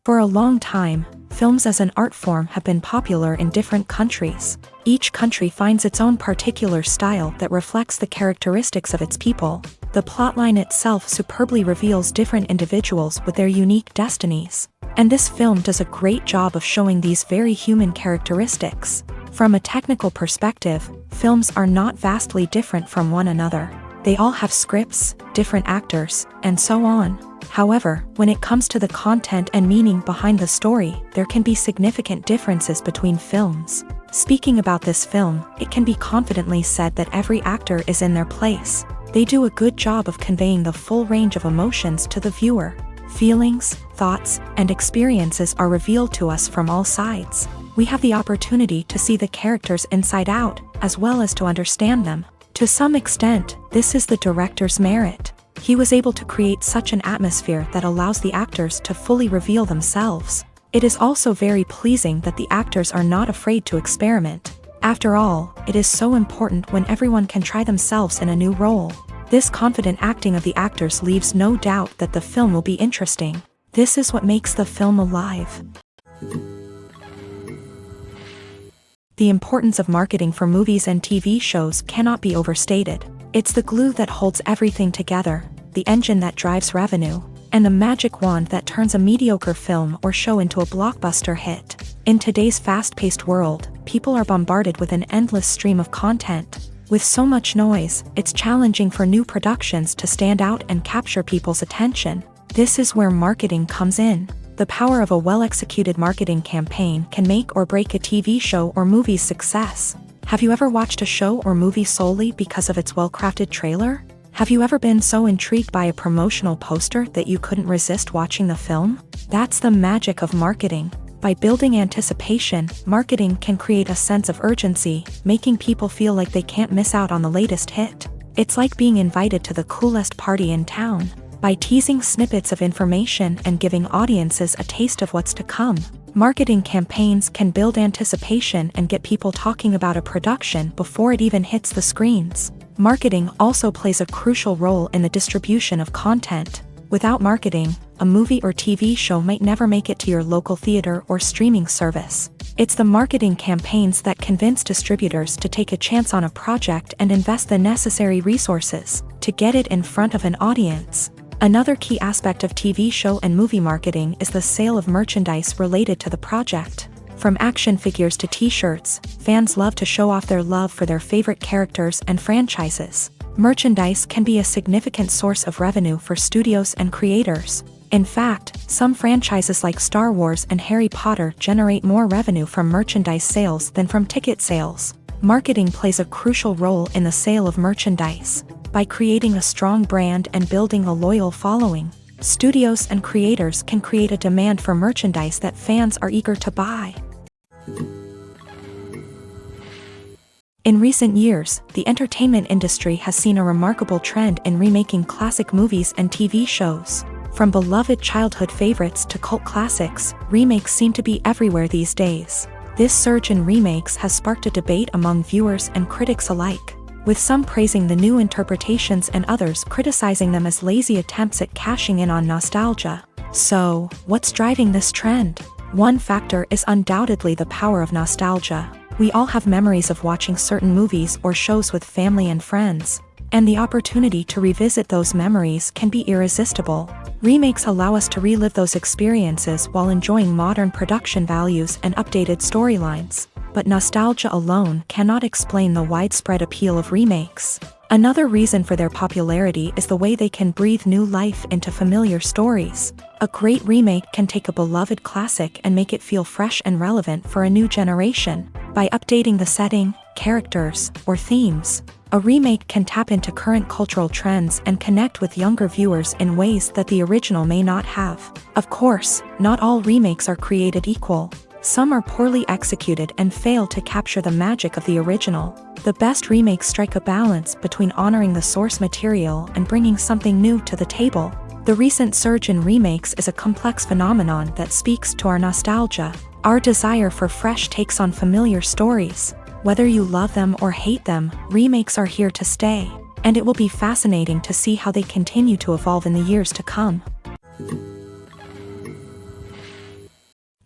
For a long time, films as an art form have been popular in different countries. Each country finds its own particular style that reflects the characteristics of its people. The plotline itself superbly reveals different individuals with their unique destinies. And this film does a great job of showing these very human characteristics. From a technical perspective, films are not vastly different from one another. They all have scripts, different actors, and so on. However, when it comes to the content and meaning behind the story, there can be significant differences between films. Speaking about this film, it can be confidently said that every actor is in their place. They do a good job of conveying the full range of emotions to the viewer. Feelings, thoughts, and experiences are revealed to us from all sides. We have the opportunity to see the characters inside out, as well as to understand them. To some extent, this is the director's merit. He was able to create such an atmosphere that allows the actors to fully reveal themselves. It is also very pleasing that the actors are not afraid to experiment. After all, it is so important when everyone can try themselves in a new role. This confident acting of the actors leaves no doubt that the film will be interesting. This is what makes the film alive. The importance of marketing for movies and TV shows cannot be overstated. It's the glue that holds everything together, the engine that drives revenue, and the magic wand that turns a mediocre film or show into a blockbuster hit. In today's fast-paced world, people are bombarded with an endless stream of content. With so much noise, it's challenging for new productions to stand out and capture people's attention. This is where marketing comes in. The power of a well-executed marketing campaign can make or break a TV show or movie's success. Have you ever watched a show or movie solely because of its well-crafted trailer? Have you ever been so intrigued by a promotional poster that you couldn't resist watching the film? That's the magic of marketing. By building anticipation, marketing can create a sense of urgency, making people feel like they can't miss out on the latest hit. It's like being invited to the coolest party in town. By teasing snippets of information and giving audiences a taste of what's to come, marketing campaigns can build anticipation and get people talking about a production before it even hits the screens. Marketing also plays a crucial role in the distribution of content. Without marketing, a movie or TV show might never make it to your local theater or streaming service. It's the marketing campaigns that convince distributors to take a chance on a project and invest the necessary resources to get it in front of an audience. Another key aspect of TV show and movie marketing is the sale of merchandise related to the project. From action figures to t-shirts, fans love to show off their love for their favorite characters and franchises. Merchandise can be a significant source of revenue for studios and creators. In fact, some franchises like Star Wars and Harry Potter generate more revenue from merchandise sales than from ticket sales. Marketing plays a crucial role in the sale of merchandise. By creating a strong brand and building a loyal following, studios and creators can create a demand for merchandise that fans are eager to buy. In recent years, the entertainment industry has seen a remarkable trend in remaking classic movies and TV shows. From beloved childhood favorites to cult classics, remakes seem to be everywhere these days. This surge in remakes has sparked a debate among viewers and critics alike, with some praising the new interpretations and others criticizing them as lazy attempts at cashing in on nostalgia. So, what's driving this trend? One factor is undoubtedly the power of nostalgia. We all have memories of watching certain movies or shows with family and friends. and the opportunity to revisit those memories can be irresistible. Remakes allow us to relive those experiences while enjoying modern production values and updated storylines. But nostalgia alone cannot explain the widespread appeal of remakes. Another reason for their popularity is the way they can breathe new life into familiar stories. A great remake can take a beloved classic and make it feel fresh and relevant for a new generation. By updating the setting, characters, or themes, a remake can tap into current cultural trends and connect with younger viewers in ways that the original may not have. Of course, not all remakes are created equal. Some are poorly executed and fail to capture the magic of the original. The best remakes strike a balance between honoring the source material and bringing something new to the table. The recent surge in remakes is a complex phenomenon that speaks to our nostalgia, our desire for fresh takes on familiar stories. Whether you love them or hate them, remakes are here to stay, and it will be fascinating to see how they continue to evolve in the years to come.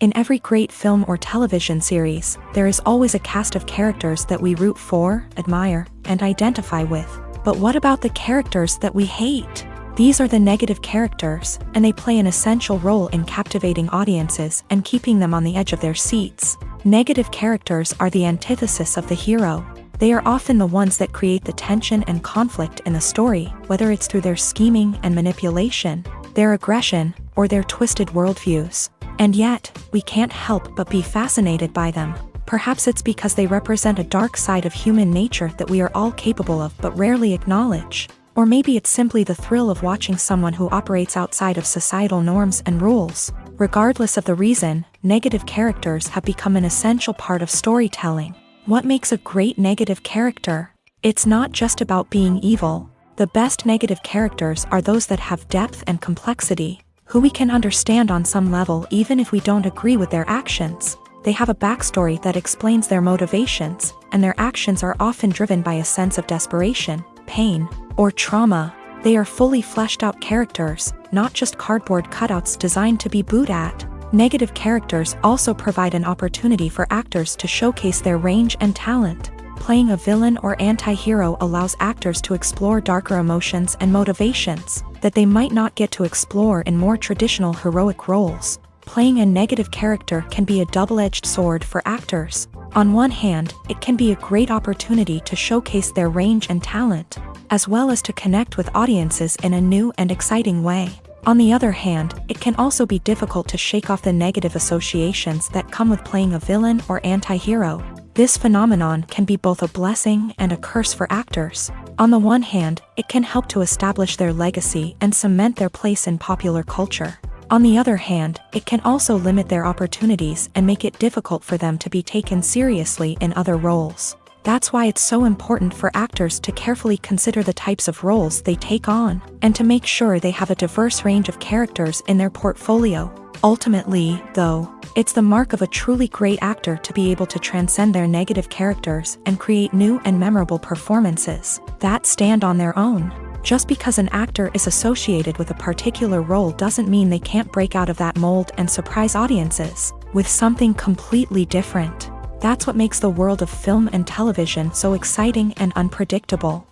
In every great film or television series, there is always a cast of characters that we root for, admire, and identify with. But what about the characters that we hate? These are the negative characters, and they play an essential role in captivating audiences and keeping them on the edge of their seats. Negative characters are the antithesis of the hero. They are often the ones that create the tension and conflict in the story, whether it's through their scheming and manipulation, their aggression, or their twisted worldviews. And yet, we can't help but be fascinated by them. Perhaps it's because they represent a dark side of human nature that we are all capable of but rarely acknowledge. Or maybe it's simply the thrill of watching someone who operates outside of societal norms and rules. Regardless of the reason, negative characters have become an essential part of storytelling. What makes a great negative character? It's not just about being evil. The best negative characters are those that have depth and complexity, who we can understand on some level even if we don't agree with their actions. They have a backstory that explains their motivations, and their actions are often driven by a sense of desperation, pain, or trauma. They are fully fleshed out characters, not just cardboard cutouts designed to be booed at. Negative characters also provide an opportunity for actors to showcase their range and talent. Playing a villain or anti-hero allows actors to explore darker emotions and motivations that they might not get to explore in more traditional heroic roles. Playing a negative character can be a double-edged sword for actors. On one hand, it can be a great opportunity to showcase their range and talent, as well as to connect with audiences in a new and exciting way. On the other hand, it can also be difficult to shake off the negative associations that come with playing a villain or anti-hero. This phenomenon can be both a blessing and a curse for actors. On the one hand, it can help to establish their legacy and cement their place in popular culture. On the other hand, it can also limit their opportunities and make it difficult for them to be taken seriously in other roles. That's why it's so important for actors to carefully consider the types of roles they take on, and to make sure they have a diverse range of characters in their portfolio. Ultimately, though, it's the mark of a truly great actor to be able to transcend their negative characters and create new and memorable performances that stand on their own. Just because an actor is associated with a particular role doesn't mean they can't break out of that mold and surprise audiences with something completely different. That's what makes the world of film and television so exciting and unpredictable.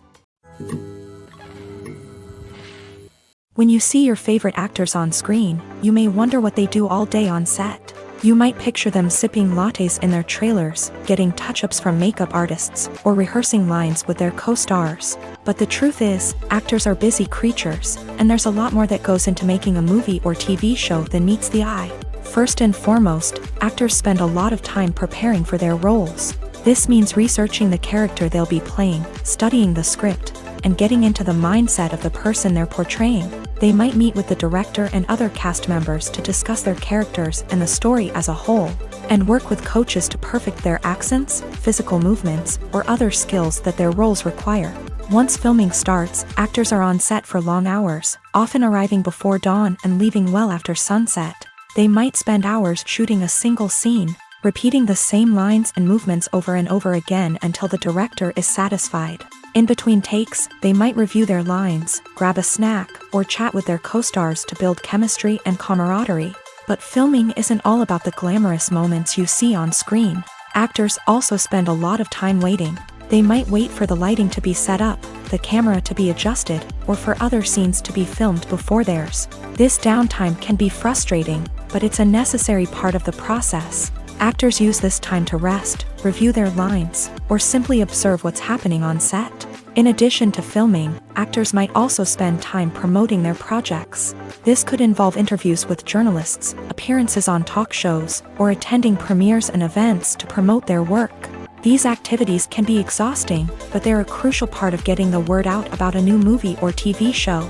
When you see your favorite actors on screen, you may wonder what they do all day on set. You might picture them sipping lattes in their trailers, getting touch-ups from makeup artists, or rehearsing lines with their co-stars. But the truth is, actors are busy creatures, and there's a lot more that goes into making a movie or TV show than meets the eye. First and foremost, actors spend a lot of time preparing for their roles. This means researching the character they'll be playing, studying the script, and getting into the mindset of the person they're portraying. They might meet with the director and other cast members to discuss their characters and the story as a whole, and work with coaches to perfect their accents, physical movements, or other skills that their roles require. Once filming starts, actors are on set for long hours, often arriving before dawn and leaving well after sunset. They might spend hours shooting a single scene, repeating the same lines and movements over and over again until the director is satisfied. In between takes, they might review their lines, grab a snack, or chat with their co-stars to build chemistry and camaraderie. But filming isn't all about the glamorous moments you see on screen. Actors also spend a lot of time waiting. They might wait for the lighting to be set up, the camera to be adjusted, or for other scenes to be filmed before theirs. This downtime can be frustrating, but it's a necessary part of the process. Actors use this time to rest, review their lines, or simply observe what's happening on set. In addition to filming, actors might also spend time promoting their projects. This could involve interviews with journalists, appearances on talk shows, or attending premieres and events to promote their work. These activities can be exhausting, but they're a crucial part of getting the word out about a new movie or TV show.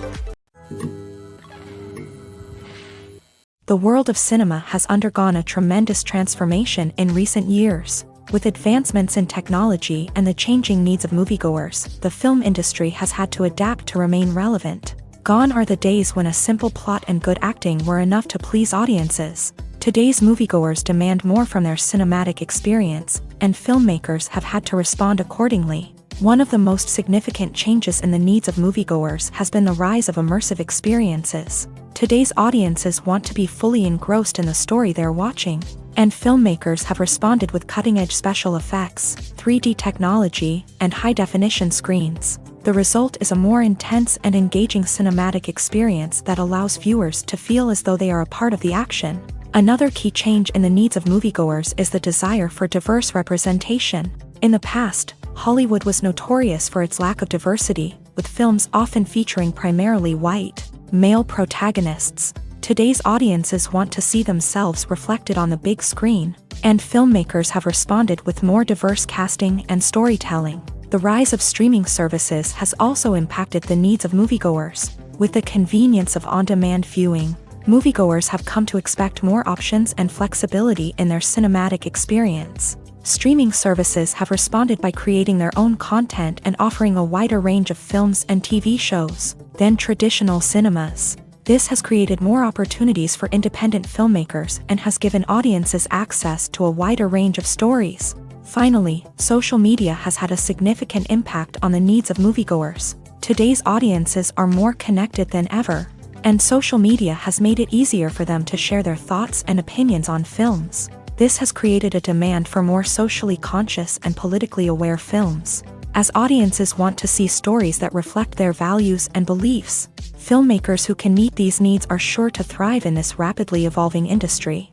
The world of cinema has undergone a tremendous transformation in recent years. With advancements in technology and the changing needs of moviegoers, the film industry has had to adapt to remain relevant. Gone are the days when a simple plot and good acting were enough to please audiences. Today's moviegoers demand more from their cinematic experience, and filmmakers have had to respond accordingly. One of the most significant changes in the needs of moviegoers has been the rise of immersive experiences. Today's audiences want to be fully engrossed in the story they're watching, and filmmakers have responded with cutting-edge special effects, 3D technology, and high-definition screens. The result is a more intense and engaging cinematic experience that allows viewers to feel as though they are a part of the action. Another key change in the needs of moviegoers is the desire for diverse representation. In the past, Hollywood was notorious for its lack of diversity, with films often featuring primarily white, male protagonists. Today's audiences want to see themselves reflected on the big screen, and filmmakers have responded with more diverse casting and storytelling. The rise of streaming services has also impacted the needs of moviegoers. With the convenience of on-demand viewing, moviegoers have come to expect more options and flexibility in their cinematic experience. Streaming services have responded by creating their own content and offering a wider range of films and TV shows than traditional cinemas. This has created more opportunities for independent filmmakers and has given audiences access to a wider range of stories. Finally, social media has had a significant impact on the needs of moviegoers. Today's audiences are more connected than ever, and social media has made it easier for them to share their thoughts and opinions on films. This has created a demand for more socially conscious and politically aware films. As audiences want to see stories that reflect their values and beliefs, filmmakers who can meet these needs are sure to thrive in this rapidly evolving industry.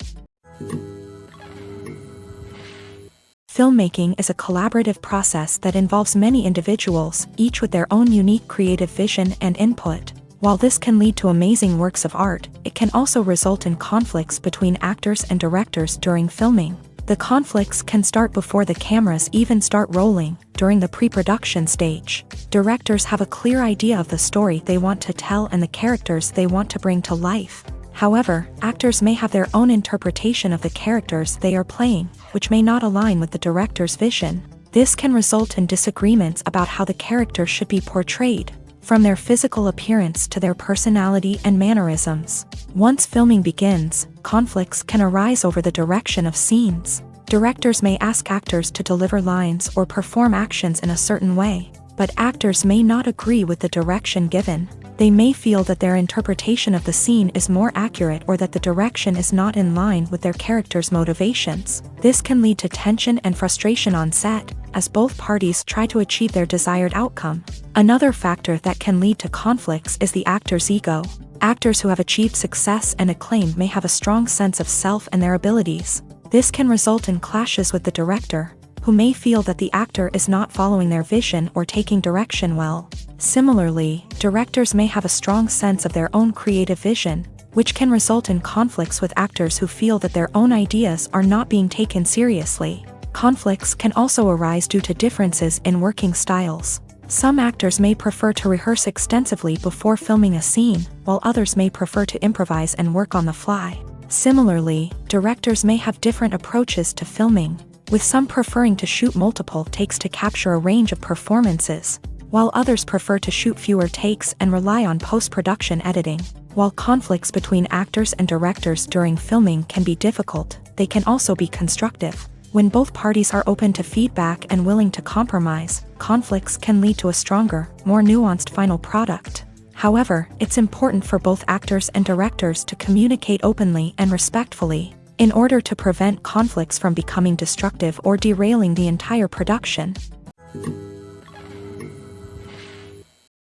Filmmaking is a collaborative process that involves many individuals, each with their own unique creative vision and input. While this can lead to amazing works of art, it can also result in conflicts between actors and directors during filming. The conflicts can start before the cameras even start rolling, during the pre-production stage. Directors have a clear idea of the story they want to tell and the characters they want to bring to life. However, actors may have their own interpretation of the characters they are playing, which may not align with the director's vision. This can result in disagreements about how the character should be portrayed, from their physical appearance to their personality and mannerisms. Once filming begins, conflicts can arise over the direction of scenes. Directors may ask actors to deliver lines or perform actions in a certain way, but actors may not agree with the direction given. They may feel that their interpretation of the scene is more accurate or that the direction is not in line with their character's motivations. This can lead to tension and frustration on set, as both parties try to achieve their desired outcome. Another factor that can lead to conflicts is the actor's ego. Actors who have achieved success and acclaim may have a strong sense of self and their abilities. This can result in clashes with the director, who may feel that the actor is not following their vision or taking direction well. Similarly, directors may have a strong sense of their own creative vision, which can result in conflicts with actors who feel that their own ideas are not being taken seriously. Conflicts can also arise due to differences in working styles. Some actors may prefer to rehearse extensively before filming a scene, while others may prefer to improvise and work on the fly. Similarly, directors may have different approaches to filming, with some preferring to shoot multiple takes to capture a range of performances, while others prefer to shoot fewer takes and rely on post-production editing. While conflicts between actors and directors during filming can be difficult, they can also be constructive. When both parties are open to feedback and willing to compromise, conflicts can lead to a stronger, more nuanced final product. However, it's important for both actors and directors to communicate openly and respectfully, in order to prevent conflicts from becoming destructive or derailing the entire production.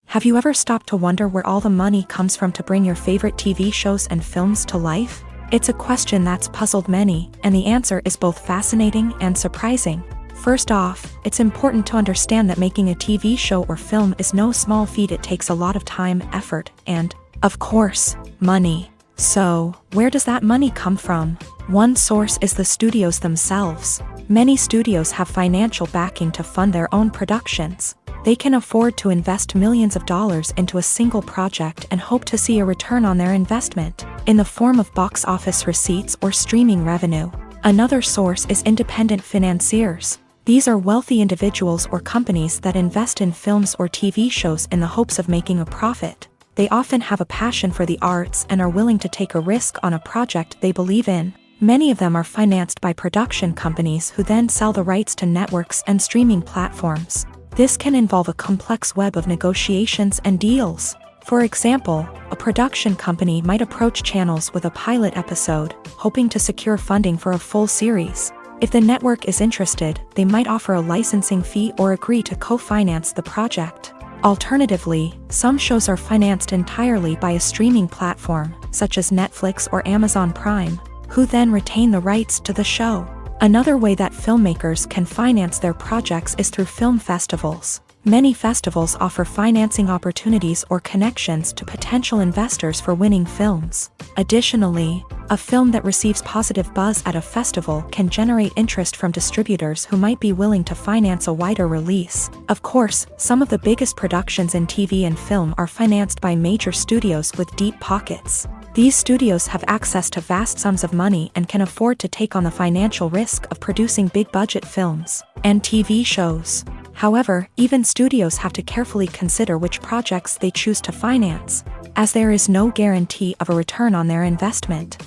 Have you ever stopped to wonder where all the money comes from to bring your favorite TV shows and films to life? It's a question that's puzzled many, and the answer is both fascinating and surprising. First off, it's important to understand that making a TV show or film is no small feat. It takes a lot of time, effort, and, of course, money. So, where does that money come from? One source is the studios themselves. Many studios have financial backing to fund their own productions. They can afford to invest millions of dollars into a single project and hope to see a return on their investment, in the form of box office receipts or streaming revenue. Another source is independent financiers. These are wealthy individuals or companies that invest in films or TV shows in the hopes of making a profit. They often have a passion for the arts and are willing to take a risk on a project they believe in. Many of them are financed by production companies who then sell the rights to networks and streaming platforms. This can involve a complex web of negotiations and deals. For example, a production company might approach channels with a pilot episode, hoping to secure funding for a full series. If the network is interested, they might offer a licensing fee or agree to co-finance the project. Alternatively, some shows are financed entirely by a streaming platform, such as Netflix or Amazon Prime, who then retain the rights to the show. Another way that filmmakers can finance their projects is through film festivals. Many festivals offer financing opportunities or connections to potential investors for winning films. Additionally, a film that receives positive buzz at a festival can generate interest from distributors who might be willing to finance a wider release. Of course, some of the biggest productions in TV and film are financed by major studios with deep pockets. These studios have access to vast sums of money and can afford to take on the financial risk of producing big-budget films and TV shows. However, even studios have to carefully consider which projects they choose to finance, as there is no guarantee of a return on their investment.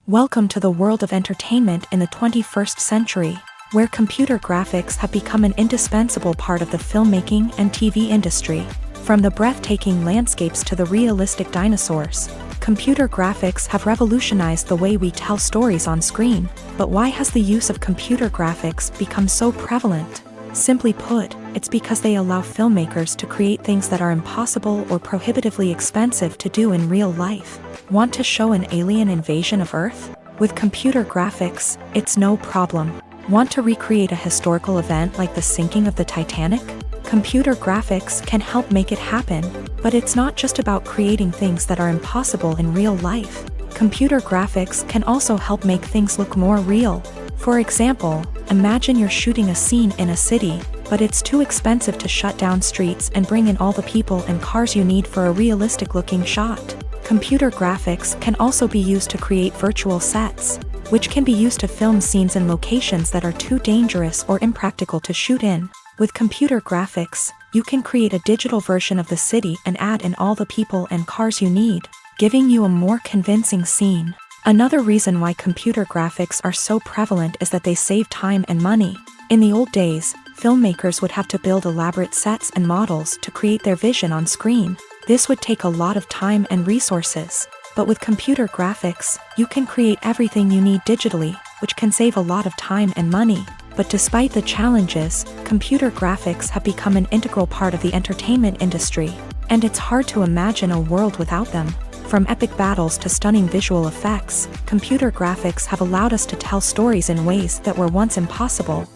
Welcome to the world of entertainment in the 21st century, where computer graphics have become an indispensable part of the filmmaking and TV industry. From the breathtaking landscapes to the realistic dinosaurs, computer graphics have revolutionized the way we tell stories on screen. But why has the use of computer graphics become so prevalent? Simply put, it's because they allow filmmakers to create things that are impossible or prohibitively expensive to do in real life. Want to show an alien invasion of Earth? With computer graphics, it's no problem. Want to recreate a historical event like the sinking of the Titanic? Computer graphics can help make it happen, but it's not just about creating things that are impossible in real life. Computer graphics can also help make things look more real. For example, imagine you're shooting a scene in a city, but it's too expensive to shut down streets and bring in all the people and cars you need for a realistic-looking shot. Computer graphics can also be used to create virtual sets, which can be used to film scenes in locations that are too dangerous or impractical to shoot in. With computer graphics, you can create a digital version of the city and add in all the people and cars you need, giving you a more convincing scene. Another reason why computer graphics are so prevalent is that they save time and money. In the old days, filmmakers would have to build elaborate sets and models to create their vision on screen. This would take a lot of time and resources. But with computer graphics, you can create everything you need digitally, which can save a lot of time and money. But despite the challenges, computer graphics have become an integral part of the entertainment industry, and it's hard to imagine a world without them. From epic battles to stunning visual effects, computer graphics have allowed us to tell stories in ways that were once impossible.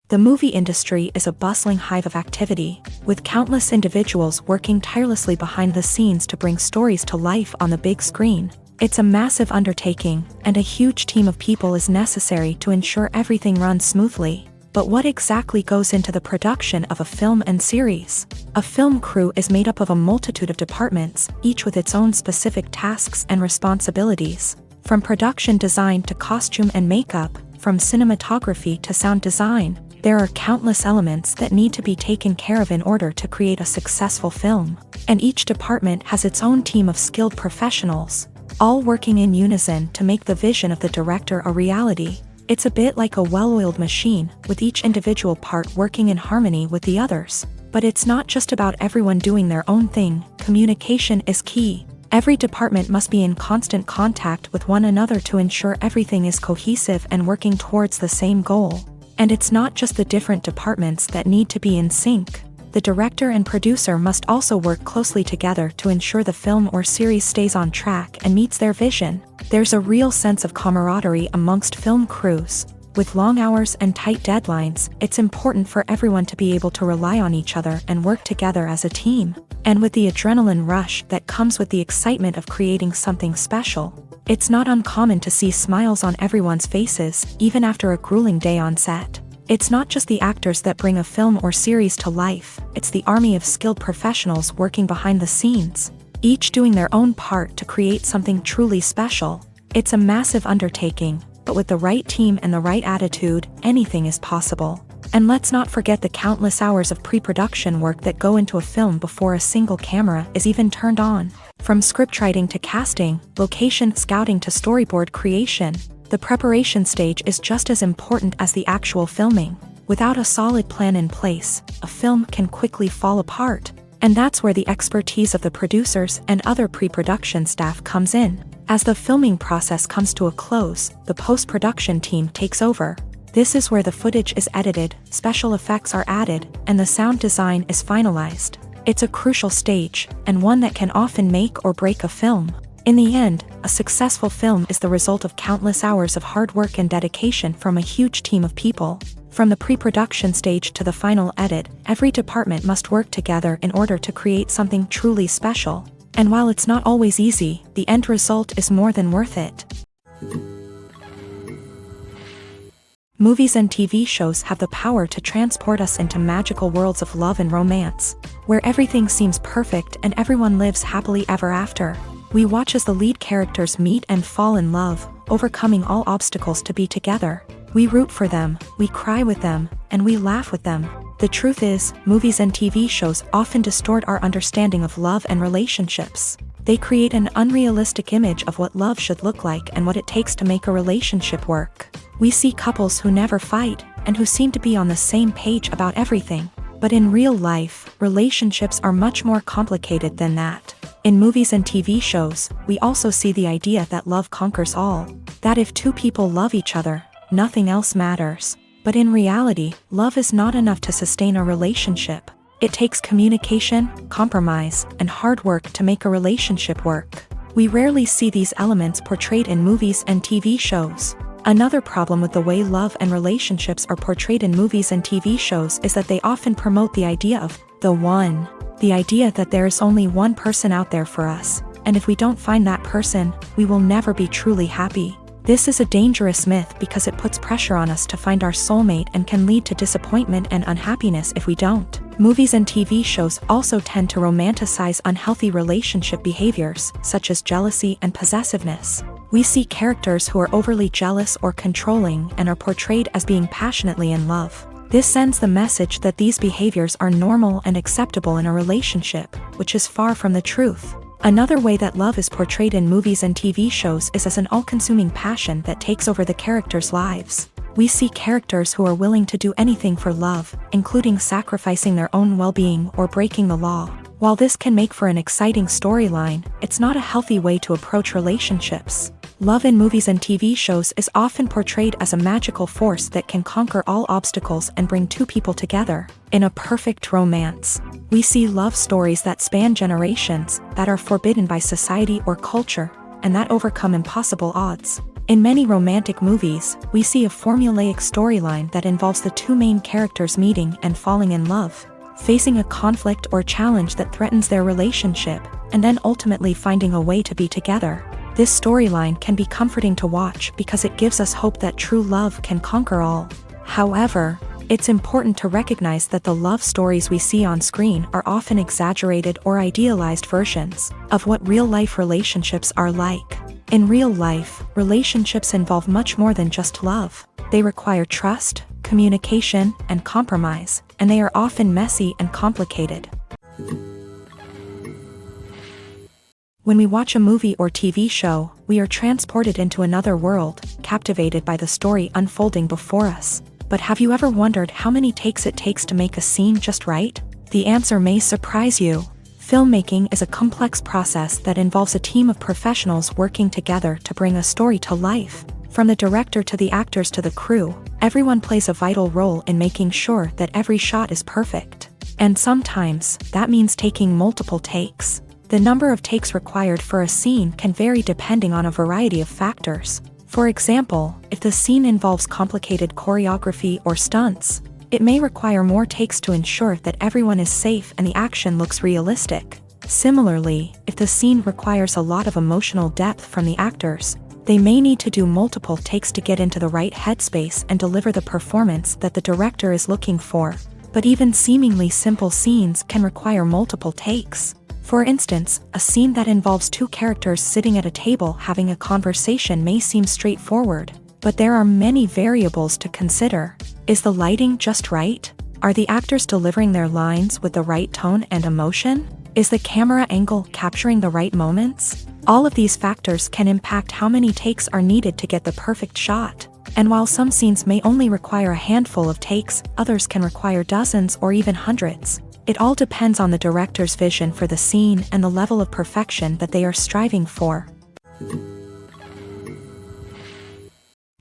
The movie industry is a bustling hive of activity, with countless individuals working tirelessly behind the scenes to bring stories to life on the big screen. It's a massive undertaking, and a huge team of people is necessary to ensure everything runs smoothly. But what exactly goes into the production of a film and series? A film crew is made up of a multitude of departments, each with its own specific tasks and responsibilities. From production design to costume and makeup, from cinematography to sound design, there are countless elements that need to be taken care of in order to create a successful film. And each department has its own team of skilled professionals, all working in unison to make the vision of the director a reality. It's a bit like a well-oiled machine, with each individual part working in harmony with the others. But it's not just about everyone doing their own thing. Communication is key. Every department must be in constant contact with one another to ensure everything is cohesive and working towards the same goal. And it's not just the different departments that need to be in sync. The director and producer must also work closely together to ensure the film or series stays on track and meets their vision. There's a real sense of camaraderie amongst film crews. With long hours and tight deadlines, it's important for everyone to be able to rely on each other and work together as a team. And with the adrenaline rush that comes with the excitement of creating something special, it's not uncommon to see smiles on everyone's faces, even after a grueling day on set. It's not just the actors that bring a film or series to life, it's the army of skilled professionals working behind the scenes, each doing their own part to create something truly special. It's a massive undertaking, but with the right team and the right attitude, anything is possible. And let's not forget the countless hours of pre-production work that go into a film before a single camera is even turned on. From scriptwriting to casting, location scouting to storyboard creation, the preparation stage is just as important as the actual filming. Without a solid plan in place, a film can quickly fall apart. And that's where the expertise of the producers and other pre-production staff comes in. As the filming process comes to a close, the post-production team takes over. This is where the footage is edited, special effects are added, and the sound design is finalized. It's a crucial stage, and one that can often make or break a film. In the end, a successful film is the result of countless hours of hard work and dedication from a huge team of people. From the pre-production stage to the final edit, every department must work together in order to create something truly special. And while it's not always easy, the end result is more than worth it. Movies and TV shows have the power to transport us into magical worlds of love and romance, where everything seems perfect and everyone lives happily ever after. We watch as the lead characters meet and fall in love, overcoming all obstacles to be together. We root for them, we cry with them, and we laugh with them. The truth is, movies and TV shows often distort our understanding of love and relationships. They create an unrealistic image of what love should look like and what it takes to make a relationship work. We see couples who never fight, and who seem to be on the same page about everything. But in real life, relationships are much more complicated than that. In movies and TV shows, we also see the idea that love conquers all. That if two people love each other, nothing else matters. But in reality, love is not enough to sustain a relationship. It takes communication, compromise, and hard work to make a relationship work. We rarely see these elements portrayed in movies and TV shows. Another problem with the way love and relationships are portrayed in movies and TV shows is that they often promote the idea of the one. The idea that there is only one person out there for us, and if we don't find that person, we will never be truly happy. This is a dangerous myth because it puts pressure on us to find our soulmate and can lead to disappointment and unhappiness if we don't. Movies and TV shows also tend to romanticize unhealthy relationship behaviors, such as jealousy and possessiveness. We see characters who are overly jealous or controlling and are portrayed as being passionately in love. This sends the message that these behaviors are normal and acceptable in a relationship, which is far from the truth. Another way that love is portrayed in movies and TV shows is as an all-consuming passion that takes over the characters' lives. We see characters who are willing to do anything for love, including sacrificing their own well-being or breaking the law. While this can make for an exciting storyline, it's not a healthy way to approach relationships. Love in movies and TV shows is often portrayed as a magical force that can conquer all obstacles and bring two people together. In a perfect romance, we see love stories that span generations, that are forbidden by society or culture, and that overcome impossible odds. In many romantic movies, we see a formulaic storyline that involves the two main characters meeting and falling in love, facing a conflict or challenge that threatens their relationship, and then ultimately finding a way to be together. This storyline can be comforting to watch because it gives us hope that true love can conquer all. However, it's important to recognize that the love stories we see on screen are often exaggerated or idealized versions of what real-life relationships are like. In real life, relationships involve much more than just love. They require trust, communication, and compromise, and they are often messy and complicated. When we watch a movie or TV show, we are transported into another world, captivated by the story unfolding before us. But have you ever wondered how many takes it takes to make a scene just right? The answer may surprise you. Filmmaking is a complex process that involves a team of professionals working together to bring a story to life. From the director to the actors to the crew, everyone plays a vital role in making sure that every shot is perfect. And sometimes, that means taking multiple takes. The number of takes required for a scene can vary depending on a variety of factors. For example, if the scene involves complicated choreography or stunts, it may require more takes to ensure that everyone is safe and the action looks realistic. Similarly, if the scene requires a lot of emotional depth from the actors, they may need to do multiple takes to get into the right headspace and deliver the performance that the director is looking for. But even seemingly simple scenes can require multiple takes. For instance, a scene that involves two characters sitting at a table having a conversation may seem straightforward, but there are many variables to consider. Is the lighting just right? Are the actors delivering their lines with the right tone and emotion? Is the camera angle capturing the right moments? All of these factors can impact how many takes are needed to get the perfect shot. And while some scenes may only require a handful of takes, others can require dozens or even hundreds. It all depends on the director's vision for the scene and the level of perfection that they are striving for.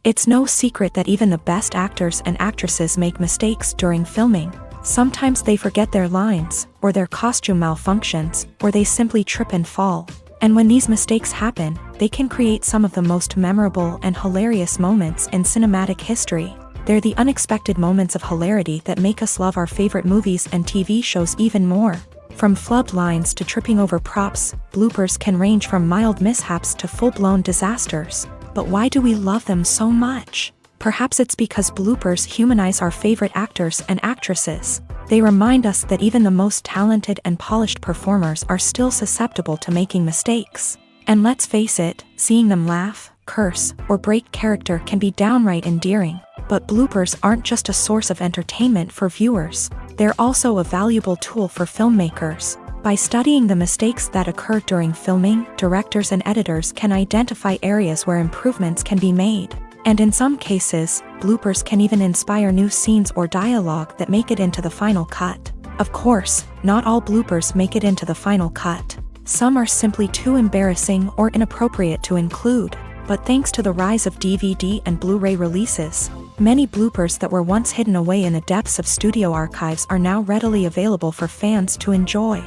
It's no secret that even the best actors and actresses make mistakes during filming. Sometimes they forget their lines, or their costume malfunctions, or they simply trip and fall. And when these mistakes happen, they can create some of the most memorable and hilarious moments in cinematic history. They're the unexpected moments of hilarity that make us love our favorite movies and TV shows even more. From flubbed lines to tripping over props, bloopers can range from mild mishaps to full-blown disasters. But why do we love them so much? Perhaps it's because bloopers humanize our favorite actors and actresses. They remind us that even the most talented and polished performers are still susceptible to making mistakes. And let's face it, seeing them laugh, curse, or break character can be downright endearing. But bloopers aren't just a source of entertainment for viewers. They're also a valuable tool for filmmakers. By studying the mistakes that occur during filming, directors and editors can identify areas where improvements can be made. And in some cases, bloopers can even inspire new scenes or dialogue that make it into the final cut. Of course, not all bloopers make it into the final cut. Some are simply too embarrassing or inappropriate to include. But thanks to the rise of DVD and Blu-ray releases, many bloopers that were once hidden away in the depths of studio archives are now readily available for fans to enjoy.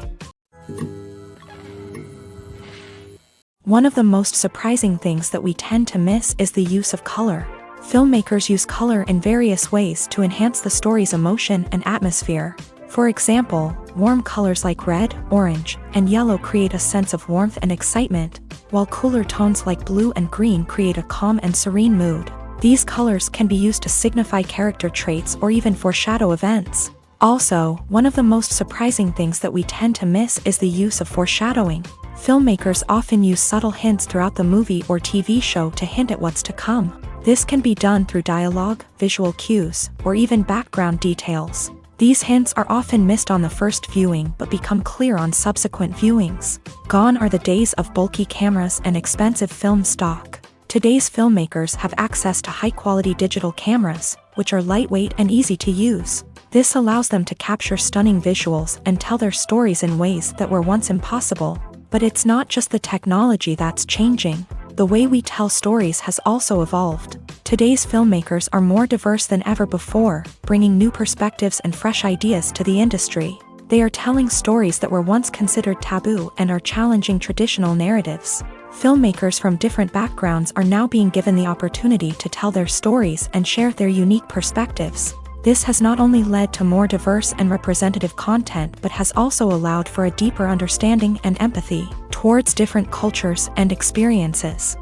One of the most surprising things that we tend to miss is the use of color. Filmmakers use color in various ways to enhance the story's emotion and atmosphere. For example, warm colors like red, orange, and yellow create a sense of warmth and excitement, while cooler tones like blue and green create a calm and serene mood. These colors can be used to signify character traits or even foreshadow events. Also, one of the most surprising things that we tend to miss is the use of foreshadowing. Filmmakers often use subtle hints throughout the movie or TV show to hint at what's to come. This can be done through dialogue, visual cues, or even background details. These hints are often missed on the first viewing but become clear on subsequent viewings. Gone are the days of bulky cameras and expensive film stock. Today's filmmakers have access to high-quality digital cameras, which are lightweight and easy to use. This allows them to capture stunning visuals and tell their stories in ways that were once impossible. But it's not just the technology that's changing. The way we tell stories has also evolved. Today's filmmakers are more diverse than ever before, bringing new perspectives and fresh ideas to the industry. They are telling stories that were once considered taboo and are challenging traditional narratives. Filmmakers from different backgrounds are now being given the opportunity to tell their stories and share their unique perspectives. This has not only led to more diverse and representative content but has also allowed for a deeper understanding and empathy towards different cultures and experiences.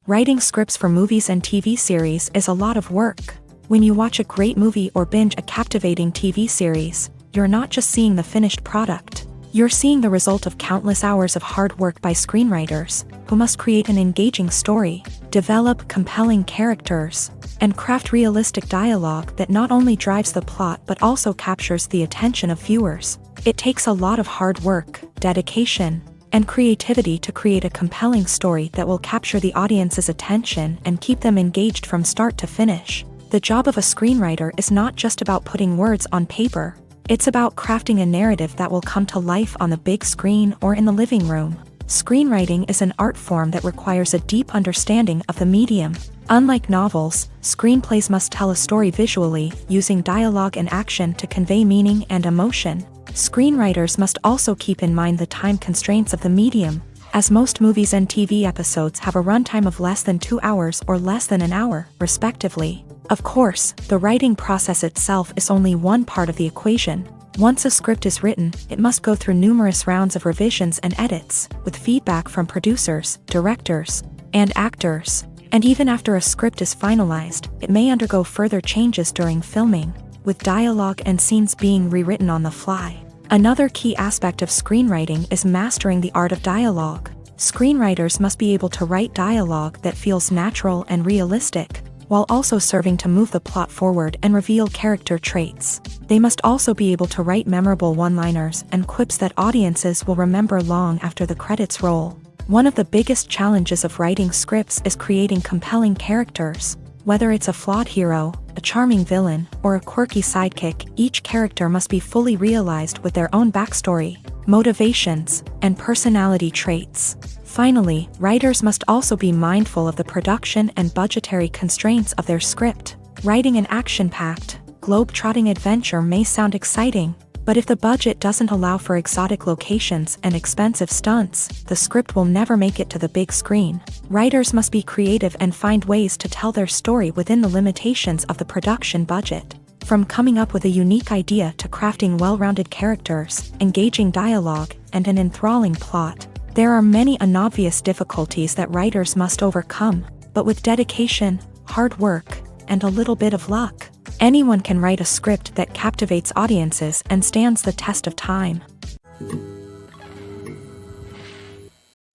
Writing scripts for movies and TV series is a lot of work. When you watch a great movie or binge a captivating TV series, you're not just seeing the finished product. You're seeing the result of countless hours of hard work by screenwriters, who must create an engaging story, develop compelling characters, and craft realistic dialogue that not only drives the plot but also captures the attention of viewers. It takes a lot of hard work, dedication, and creativity to create a compelling story that will capture the audience's attention and keep them engaged from start to finish. The job of a screenwriter is not just about putting words on paper. It's about crafting a narrative that will come to life on the big screen or in the living room. Screenwriting is an art form that requires a deep understanding of the medium. Unlike novels, screenplays must tell a story visually, using dialogue and action to convey meaning and emotion. Screenwriters must also keep in mind the time constraints of the medium, as most movies and TV episodes have a runtime of less than 2 hours or less than an hour, respectively. Of course, the writing process itself is only one part of the equation. Once a script is written, it must go through numerous rounds of revisions and edits, with feedback from producers, directors, and actors. And even after a script is finalized, it may undergo further changes during filming, with dialogue and scenes being rewritten on the fly. Another key aspect of screenwriting is mastering the art of dialogue. Screenwriters must be able to write dialogue that feels natural and realistic, while also serving to move the plot forward and reveal character traits. They must also be able to write memorable one-liners and quips that audiences will remember long after the credits roll. One of the biggest challenges of writing scripts is creating compelling characters. Whether it's a flawed hero, a charming villain, or a quirky sidekick, each character must be fully realized with their own backstory, motivations, and personality traits. Finally, writers must also be mindful of the production and budgetary constraints of their script. Writing an action-packed, globe-trotting adventure may sound exciting, but if the budget doesn't allow for exotic locations and expensive stunts, the script will never make it to the big screen. Writers must be creative and find ways to tell their story within the limitations of the production budget. From coming up with a unique idea to crafting well-rounded characters, engaging dialogue, and an enthralling plot, there are many unobvious difficulties that writers must overcome, but with dedication, hard work, and a little bit of luck, anyone can write a script that captivates audiences and stands the test of time.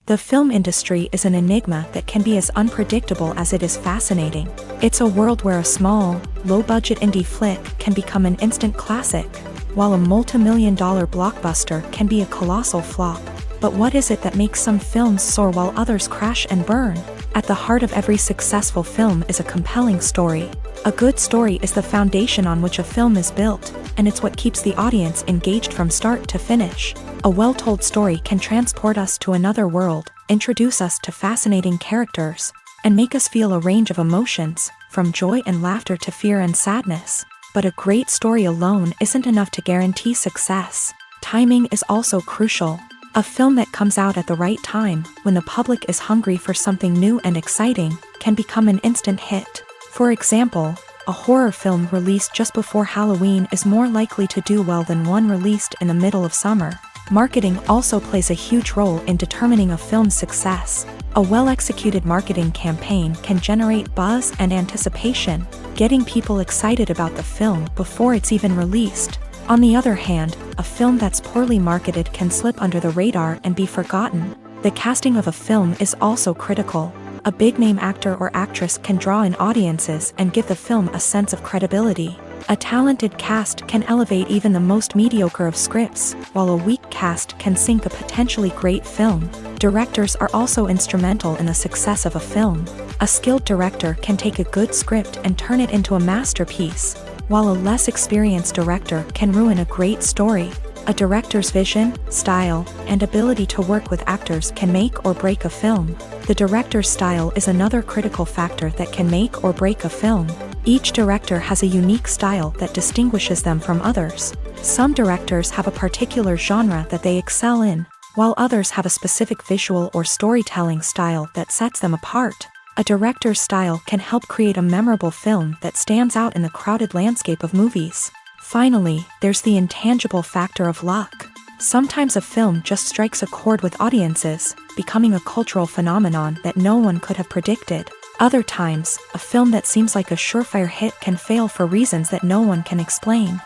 The film industry is an enigma that can be as unpredictable as it is fascinating. It's a world where a small, low-budget indie flick can become an instant classic, while a multi-million-dollar blockbuster can be a colossal flop. But what is it that makes some films soar while others crash and burn? At the heart of every successful film is a compelling story. A good story is the foundation on which a film is built, and it's what keeps the audience engaged from start to finish. A well-told story can transport us to another world, introduce us to fascinating characters, and make us feel a range of emotions, from joy and laughter to fear and sadness. But a great story alone isn't enough to guarantee success. Timing is also crucial. A film that comes out at the right time, when the public is hungry for something new and exciting, can become an instant hit. For example, a horror film released just before Halloween is more likely to do well than one released in the middle of summer. Marketing also plays a huge role in determining a film's success. A well-executed marketing campaign can generate buzz and anticipation, getting people excited about the film before it's even released. On the other hand, a film that's poorly marketed can slip under the radar and be forgotten. The casting of a film is also critical. A big-name actor or actress can draw in audiences and give the film a sense of credibility. A talented cast can elevate even the most mediocre of scripts, while a weak cast can sink a potentially great film. Directors are also instrumental in the success of a film. A skilled director can take a good script and turn it into a masterpiece, while a less experienced director can ruin a great story. A director's vision, style, and ability to work with actors can make or break a film. The director's style is another critical factor that can make or break a film. Each director has a unique style that distinguishes them from others. Some directors have a particular genre that they excel in, while others have a specific visual or storytelling style that sets them apart. A director's style can help create a memorable film that stands out in the crowded landscape of movies. Finally, there's the intangible factor of luck. Sometimes a film just strikes a chord with audiences, becoming a cultural phenomenon that no one could have predicted. Other times, a film that seems like a surefire hit can fail for reasons that no one can explain.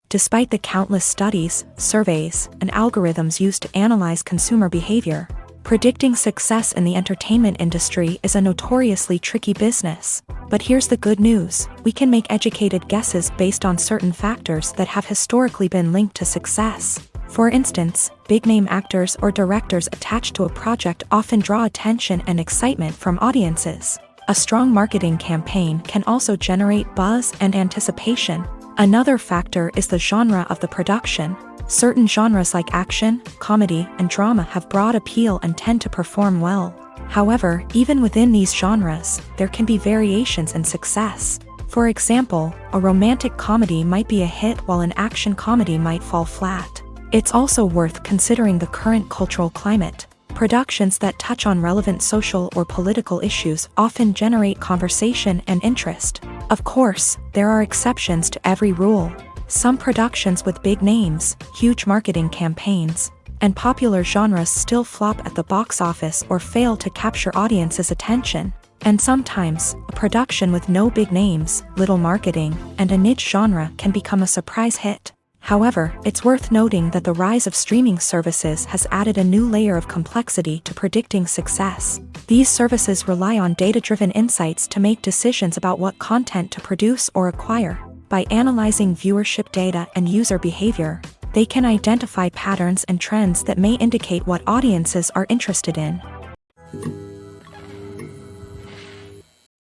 Despite the countless studies, surveys, and algorithms used to analyze consumer behavior, predicting success in the entertainment industry is a notoriously tricky business. But here's the good news: we can make educated guesses based on certain factors that have historically been linked to success. For instance, big-name actors or directors attached to a project often draw attention and excitement from audiences. A strong marketing campaign can also generate buzz and anticipation. Another factor is the genre of the production. Certain genres like action, comedy, and drama have broad appeal and tend to perform well. However, even within these genres, there can be variations in success. For example, a romantic comedy might be a hit while an action comedy might fall flat. It's also worth considering the current cultural climate. Productions that touch on relevant social or political issues often generate conversation and interest. Of course, there are exceptions to every rule. Some productions with big names, huge marketing campaigns, and popular genres still flop at the box office or fail to capture audiences' attention. And sometimes, a production with no big names, little marketing, and a niche genre can become a surprise hit. However, it's worth noting that the rise of streaming services has added a new layer of complexity to predicting success. These services rely on data-driven insights to make decisions about what content to produce or acquire. By analyzing viewership data and user behavior, they can identify patterns and trends that may indicate what audiences are interested in.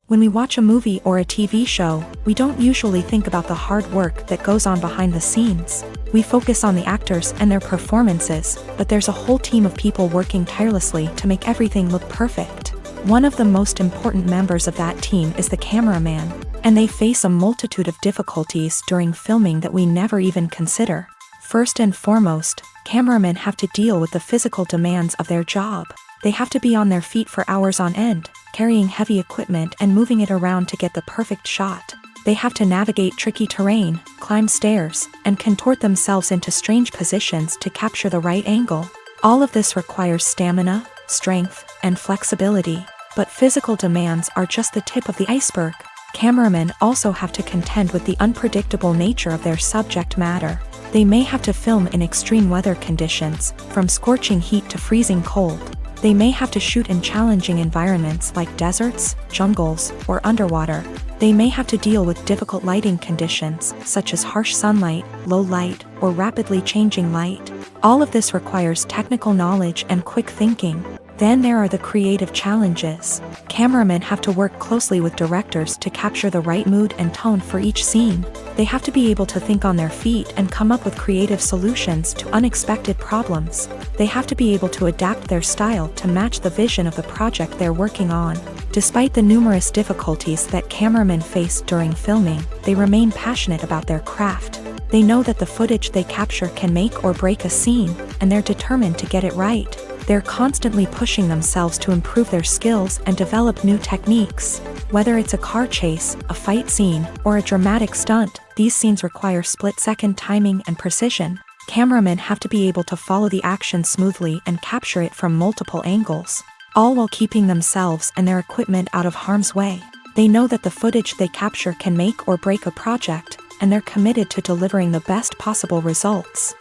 When we watch a movie or a TV show, we don't usually think about the hard work that goes on behind the scenes. We focus on the actors and their performances, but there's a whole team of people working tirelessly to make everything look perfect. One of the most important members of that team is the cameraman, and they face a multitude of difficulties during filming that we never even consider. First and foremost, cameramen have to deal with the physical demands of their job. They have to be on their feet for hours on end, carrying heavy equipment and moving it around to get the perfect shot. They have to navigate tricky terrain, climb stairs, and contort themselves into strange positions to capture the right angle. All of this requires stamina, strength, and flexibility. But physical demands are just the tip of the iceberg. Cameramen also have to contend with the unpredictable nature of their subject matter. They may have to film in extreme weather conditions, from scorching heat to freezing cold. They may have to shoot in challenging environments like deserts, jungles, or underwater. They may have to deal with difficult lighting conditions, such as harsh sunlight, low light, or rapidly changing light. All of this requires technical knowledge and quick thinking. Then there are the creative challenges. Cameramen have to work closely with directors to capture the right mood and tone for each scene. They have to be able to think on their feet and come up with creative solutions to unexpected problems. They have to be able to adapt their style to match the vision of the project they're working on. Despite the numerous difficulties that cameramen face during filming, they remain passionate about their craft. They know that the footage they capture can make or break a scene, and they're determined to get it right. They're constantly pushing themselves to improve their skills and develop new techniques. Whether it's a car chase, a fight scene, or a dramatic stunt, these scenes require split-second timing and precision. Cameramen have to be able to follow the action smoothly and capture it from multiple angles, all while keeping themselves and their equipment out of harm's way. They know that the footage they capture can make or break a project, and they're committed to delivering the best possible results.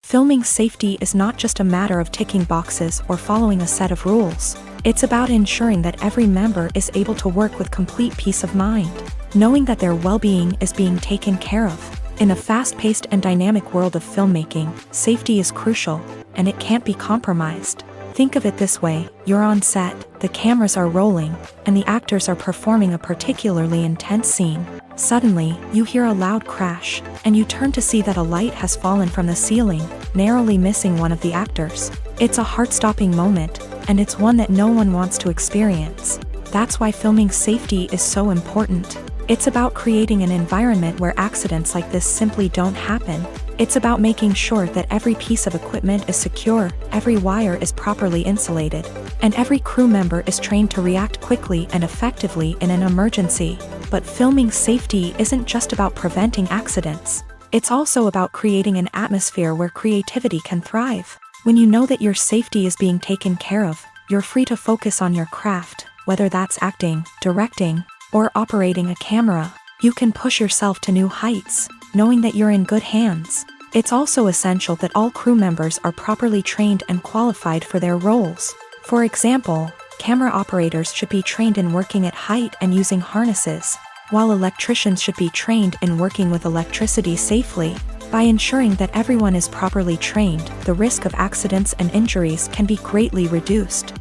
Filming safety is not just a matter of ticking boxes or following a set of rules. It's about ensuring that every member is able to work with complete peace of mind, knowing that their well-being is being taken care of. In a fast-paced and dynamic world of filmmaking, safety is crucial, and it can't be compromised. Think of it this way: you're on set, the cameras are rolling, and the actors are performing a particularly intense scene. Suddenly, you hear a loud crash, and you turn to see that a light has fallen from the ceiling, narrowly missing one of the actors. It's a heart-stopping moment, and it's one that no one wants to experience. That's why filming safety is so important. It's about creating an environment where accidents like this simply don't happen. It's about making sure that every piece of equipment is secure, every wire is properly insulated, and every crew member is trained to react quickly and effectively in an emergency. But filming safety isn't just about preventing accidents. It's also about creating an atmosphere where creativity can thrive. When you know that your safety is being taken care of, you're free to focus on your craft, whether that's acting, directing, or operating a camera. You can push yourself to new heights, knowing that you're in good hands. It's also essential that all crew members are properly trained and qualified for their roles. For example, camera operators should be trained in working at height and using harnesses, while electricians should be trained in working with electricity safely. By ensuring that everyone is properly trained, the risk of accidents and injuries can be greatly reduced.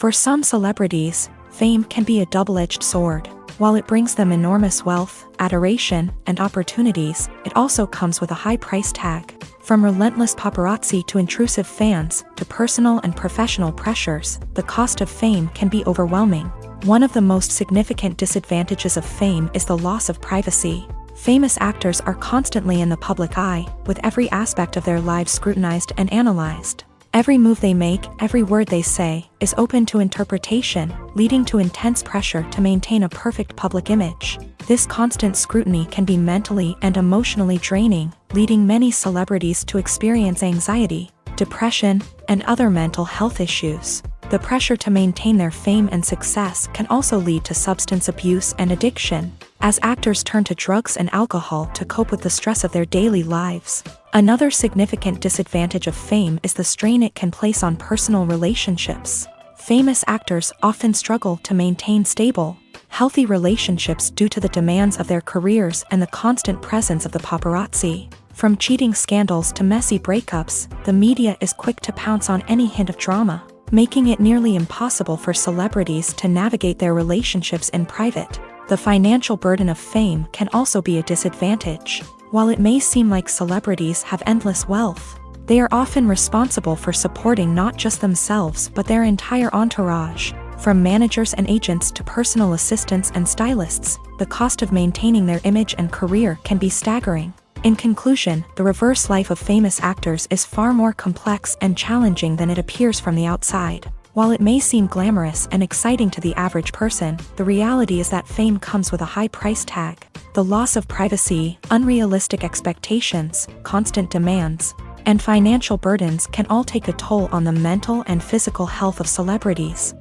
For some celebrities, fame can be a double-edged sword. While it brings them enormous wealth, adoration, and opportunities, it also comes with a high price tag. From relentless paparazzi to intrusive fans, to personal and professional pressures, the cost of fame can be overwhelming. One of the most significant disadvantages of fame is the loss of privacy. Famous actors are constantly in the public eye, with every aspect of their lives scrutinized and analyzed. Every move they make, every word they say, is open to interpretation, leading to intense pressure to maintain a perfect public image. This constant scrutiny can be mentally and emotionally draining, leading many celebrities to experience anxiety, depression, and other mental health issues. The pressure to maintain their fame and success can also lead to substance abuse and addiction, as actors turn to drugs and alcohol to cope with the stress of their daily lives. Another significant disadvantage of fame is the strain it can place on personal relationships. Famous actors often struggle to maintain stable, healthy relationships due to the demands of their careers and the constant presence of the paparazzi. From cheating scandals to messy breakups, the media is quick to pounce on any hint of drama, making it nearly impossible for celebrities to navigate their relationships in private. The financial burden of fame can also be a disadvantage. While it may seem like celebrities have endless wealth, they are often responsible for supporting not just themselves but their entire entourage. From managers and agents to personal assistants and stylists, the cost of maintaining their image and career can be staggering. In conclusion, the reverse life of famous actors is far more complex and challenging than it appears from the outside. While it may seem glamorous and exciting to the average person, the reality is that fame comes with a high price tag. The loss of privacy, unrealistic expectations, constant demands, and financial burdens can all take a toll on the mental and physical health of celebrities.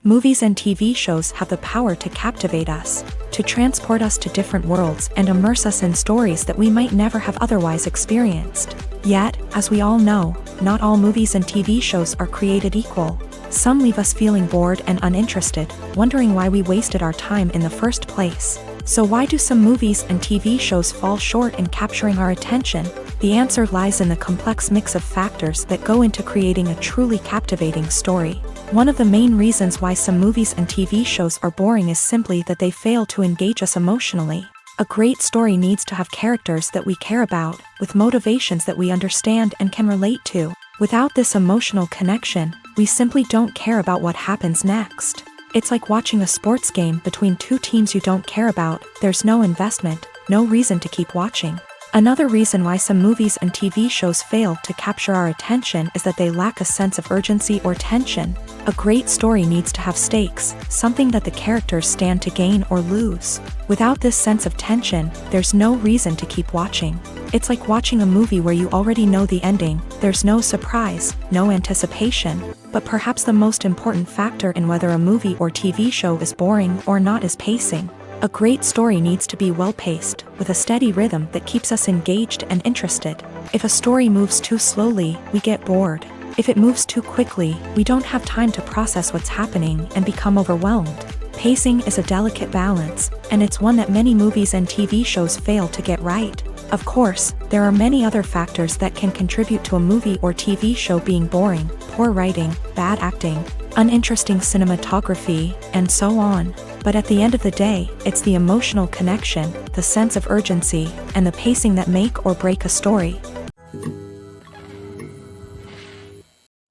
Movies and TV shows have the power to captivate us, to transport us to different worlds and immerse us in stories that we might never have otherwise experienced. Yet, as we all know, not all movies and TV shows are created equal. Some leave us feeling bored and uninterested, wondering why we wasted our time in the first place. So why do some movies and TV shows fall short in capturing our attention? The answer lies in the complex mix of factors that go into creating a truly captivating story. One of the main reasons why some movies and TV shows are boring is simply that they fail to engage us emotionally. A great story needs to have characters that we care about, with motivations that we understand and can relate to. Without this emotional connection, we simply don't care about what happens next. It's like watching a sports game between two teams you don't care about. There's no investment, no reason to keep watching. Another reason why some movies and TV shows fail to capture our attention is that they lack a sense of urgency or tension. A great story needs to have stakes, something that the characters stand to gain or lose. Without this sense of tension, there's no reason to keep watching. It's like watching a movie where you already know the ending. There's no surprise, no anticipation. But perhaps the most important factor in whether a movie or TV show is boring or not is pacing. A great story needs to be well-paced, with a steady rhythm that keeps us engaged and interested. If a story moves too slowly, we get bored. If it moves too quickly, we don't have time to process what's happening and become overwhelmed. Pacing is a delicate balance, and it's one that many movies and TV shows fail to get right. Of course, there are many other factors that can contribute to a movie or TV show being boring: poor writing, bad acting, uninteresting cinematography, and so on. But at the end of the day, it's the emotional connection, the sense of urgency, and the pacing that make or break a story.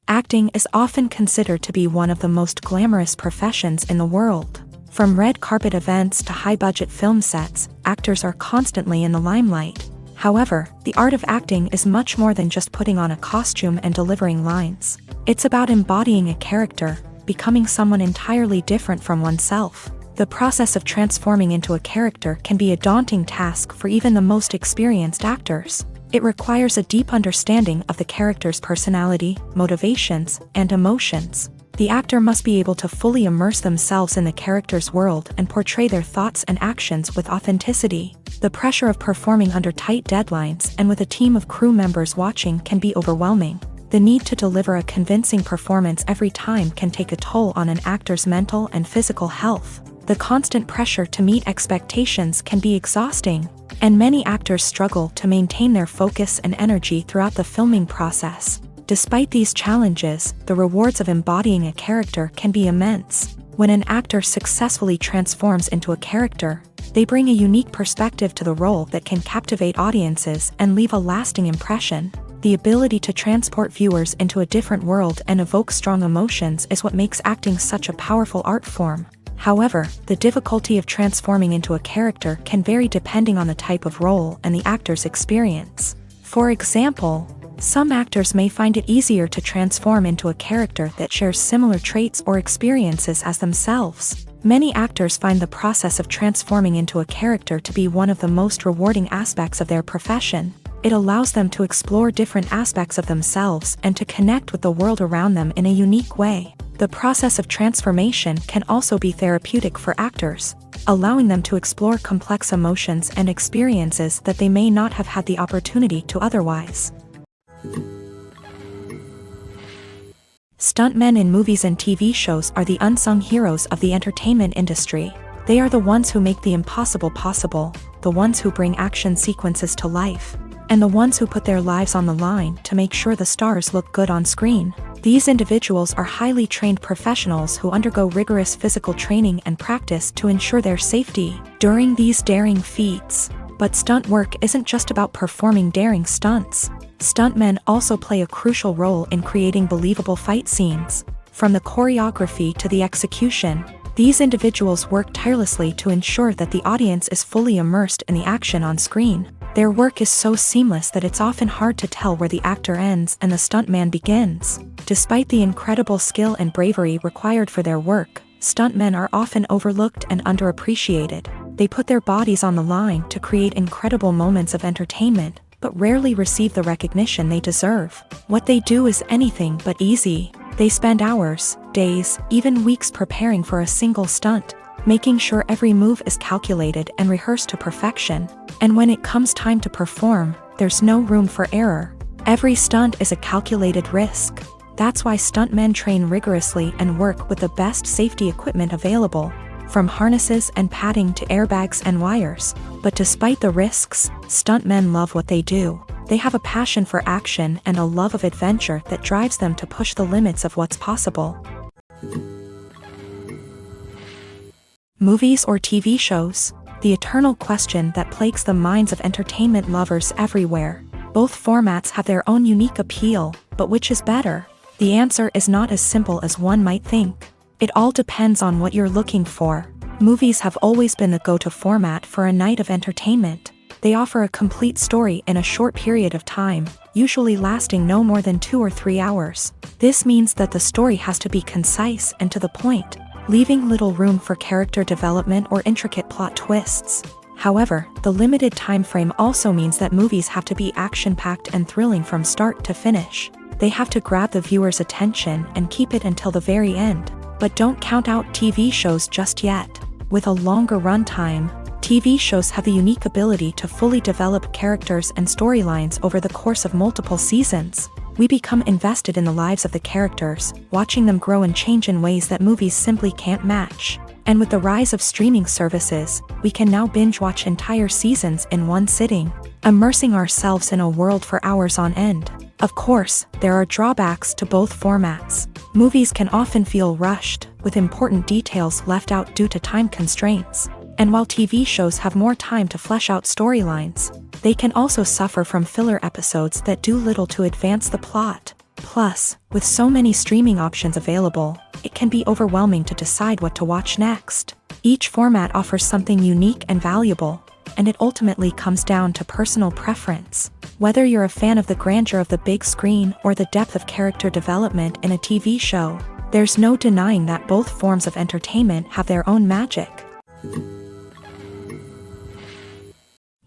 Acting is often considered to be one of the most glamorous professions in the world. From red carpet events to high-budget film sets, actors are constantly in the limelight. However, the art of acting is much more than just putting on a costume and delivering lines. It's about embodying a character, becoming someone entirely different from oneself. The process of transforming into a character can be a daunting task for even the most experienced actors. It requires a deep understanding of the character's personality, motivations, and emotions. The actor must be able to fully immerse themselves in the character's world and portray their thoughts and actions with authenticity. The pressure of performing under tight deadlines and with a team of crew members watching can be overwhelming. The need to deliver a convincing performance every time can take a toll on an actor's mental and physical health. The constant pressure to meet expectations can be exhausting, and many actors struggle to maintain their focus and energy throughout the filming process. Despite these challenges, the rewards of embodying a character can be immense. When an actor successfully transforms into a character, they bring a unique perspective to the role that can captivate audiences and leave a lasting impression. The ability to transport viewers into a different world and evoke strong emotions is what makes acting such a powerful art form. However, the difficulty of transforming into a character can vary depending on the type of role and the actor's experience. For example, some actors may find it easier to transform into a character that shares similar traits or experiences as themselves. Many actors find the process of transforming into a character to be one of the most rewarding aspects of their profession. It allows them to explore different aspects of themselves and to connect with the world around them in a unique way. The process of transformation can also be therapeutic for actors, allowing them to explore complex emotions and experiences that they may not have had the opportunity to otherwise. Stuntmen in movies and TV shows are the unsung heroes of the entertainment industry. They are the ones who make the impossible possible, the ones who bring action sequences to life, and the ones who put their lives on the line to make sure the stars look good on screen. These individuals are highly trained professionals who undergo rigorous physical training and practice to ensure their safety during these daring feats. But stunt work isn't just about performing daring stunts. Stuntmen also play a crucial role in creating believable fight scenes. From the choreography to the execution, these individuals work tirelessly to ensure that the audience is fully immersed in the action on screen. Their work is so seamless that it's often hard to tell where the actor ends and the stuntman begins. Despite the incredible skill and bravery required for their work, stuntmen are often overlooked and underappreciated. They put their bodies on the line to create incredible moments of entertainment, but rarely receive the recognition they deserve. What they do is anything but easy. They spend hours, days, even weeks preparing for a single stunt, making sure every move is calculated and rehearsed to perfection. And when it comes time to perform, there's no room for error. Every stunt is a calculated risk. That's why stuntmen train rigorously and work with the best safety equipment available, from harnesses and padding to airbags and wires. But despite the risks, stuntmen love what they do. They have a passion for action and a love of adventure that drives them to push the limits of what's possible. Movies or TV shows? The eternal question that plagues the minds of entertainment lovers everywhere. Both formats have their own unique appeal, but which is better? The answer is not as simple as one might think. It all depends on what you're looking for. Movies have always been the go-to format for a night of entertainment. They offer a complete story in a short period of time, usually lasting no more than 2 or 3 hours. This means that the story has to be concise and to the point, leaving little room for character development or intricate plot twists. However, the limited time frame also means that movies have to be action-packed and thrilling from start to finish. They have to grab the viewer's attention and keep it until the very end. But don't count out TV shows just yet. With a longer runtime, TV shows have the unique ability to fully develop characters and storylines over the course of multiple seasons. We become invested in the lives of the characters, watching them grow and change in ways that movies simply can't match. And with the rise of streaming services, we can now binge-watch entire seasons in one sitting, immersing ourselves in a world for hours on end. Of course, there are drawbacks to both formats. Movies can often feel rushed, with important details left out due to time constraints. And while TV shows have more time to flesh out storylines, they can also suffer from filler episodes that do little to advance the plot. Plus, with so many streaming options available, it can be overwhelming to decide what to watch next. Each format offers something unique and valuable, and it ultimately comes down to personal preference. Whether you're a fan of the grandeur of the big screen or the depth of character development in a TV show, there's no denying that both forms of entertainment have their own magic.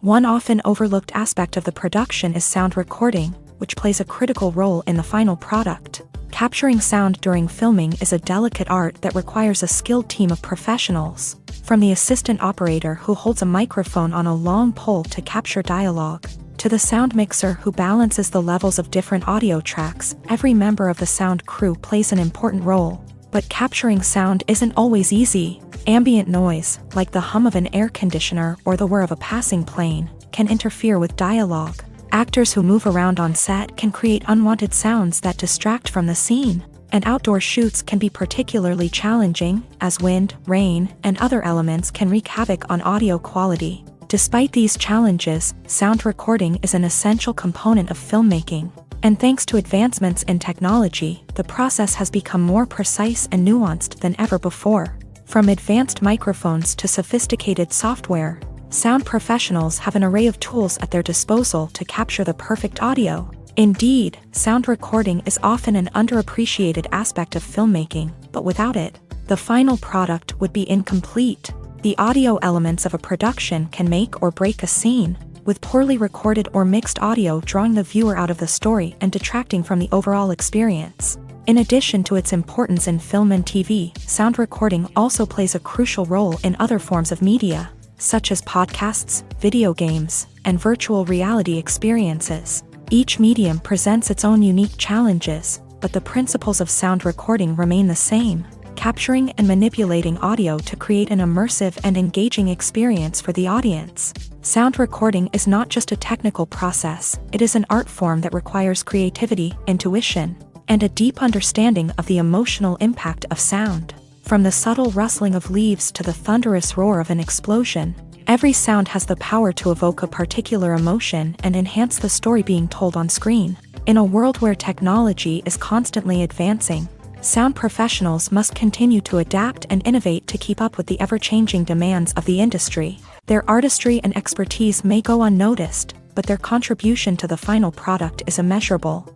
One often overlooked aspect of the production is sound recording, which plays a critical role in the final product. Capturing sound during filming is a delicate art that requires a skilled team of professionals. From the assistant operator who holds a microphone on a long pole to capture dialogue, to the sound mixer who balances the levels of different audio tracks, every member of the sound crew plays an important role. But capturing sound isn't always easy. Ambient noise, like the hum of an air conditioner or the whir of a passing plane, can interfere with dialogue. Actors who move around on set can create unwanted sounds that distract from the scene, and outdoor shoots can be particularly challenging, as wind, rain, and other elements can wreak havoc on audio quality. Despite these challenges, sound recording is an essential component of filmmaking, and thanks to advancements in technology, the process has become more precise and nuanced than ever before. From advanced microphones to sophisticated software, sound professionals have an array of tools at their disposal to capture the perfect audio. Indeed, sound recording is often an underappreciated aspect of filmmaking, but without it, the final product would be incomplete. The audio elements of a production can make or break a scene, with poorly recorded or mixed audio drawing the viewer out of the story and detracting from the overall experience. In addition to its importance in film and TV, sound recording also plays a crucial role in other forms of media, such as podcasts, video games, and virtual reality experiences. Each medium presents its own unique challenges, but the principles of sound recording remain the same: capturing and manipulating audio to create an immersive and engaging experience for the audience. Sound recording is not just a technical process, it is an art form that requires creativity, intuition, and a deep understanding of the emotional impact of sound. From the subtle rustling of leaves to the thunderous roar of an explosion, every sound has the power to evoke a particular emotion and enhance the story being told on screen. In a world where technology is constantly advancing, sound professionals must continue to adapt and innovate to keep up with the ever-changing demands of the industry. Their artistry and expertise may go unnoticed, but their contribution to the final product is immeasurable.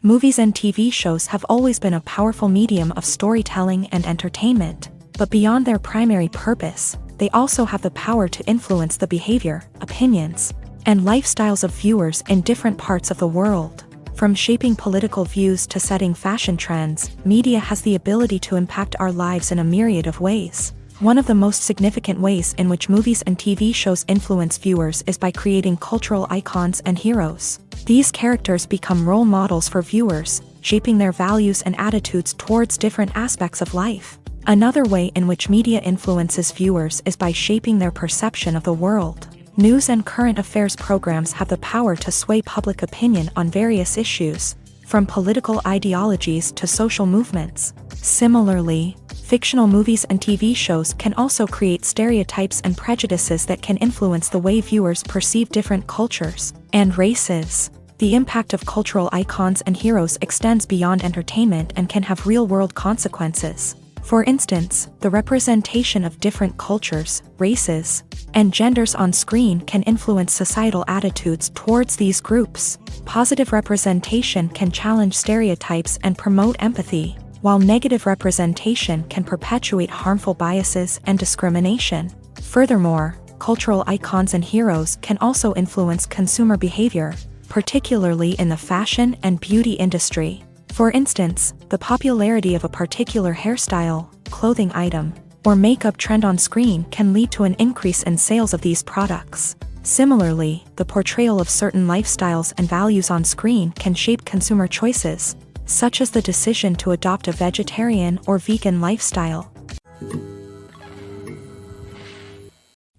Movies and TV shows have always been a powerful medium of storytelling and entertainment, but beyond their primary purpose, they also have the power to influence the behavior, opinions, and lifestyles of viewers in different parts of the world. From shaping political views to setting fashion trends, media has the ability to impact our lives in a myriad of ways. One of the most significant ways in which movies and TV shows influence viewers is by creating cultural icons and heroes. These characters become role models for viewers, shaping their values and attitudes towards different aspects of life. Another way in which media influences viewers is by shaping their perception of the world. News and current affairs programs have the power to sway public opinion on various issues, from political ideologies to social movements. Similarly, fictional movies and TV shows can also create stereotypes and prejudices that can influence the way viewers perceive different cultures and races. The impact of cultural icons and heroes extends beyond entertainment and can have real-world consequences. For instance, the representation of different cultures, races, and genders on screen can influence societal attitudes towards these groups. Positive representation can challenge stereotypes and promote empathy, while negative representation can perpetuate harmful biases and discrimination. Furthermore, cultural icons and heroes can also influence consumer behavior, particularly in the fashion and beauty industry. For instance, the popularity of a particular hairstyle, clothing item, or makeup trend on screen can lead to an increase in sales of these products. Similarly, the portrayal of certain lifestyles and values on screen can shape consumer choices, such as the decision to adopt a vegetarian or vegan lifestyle.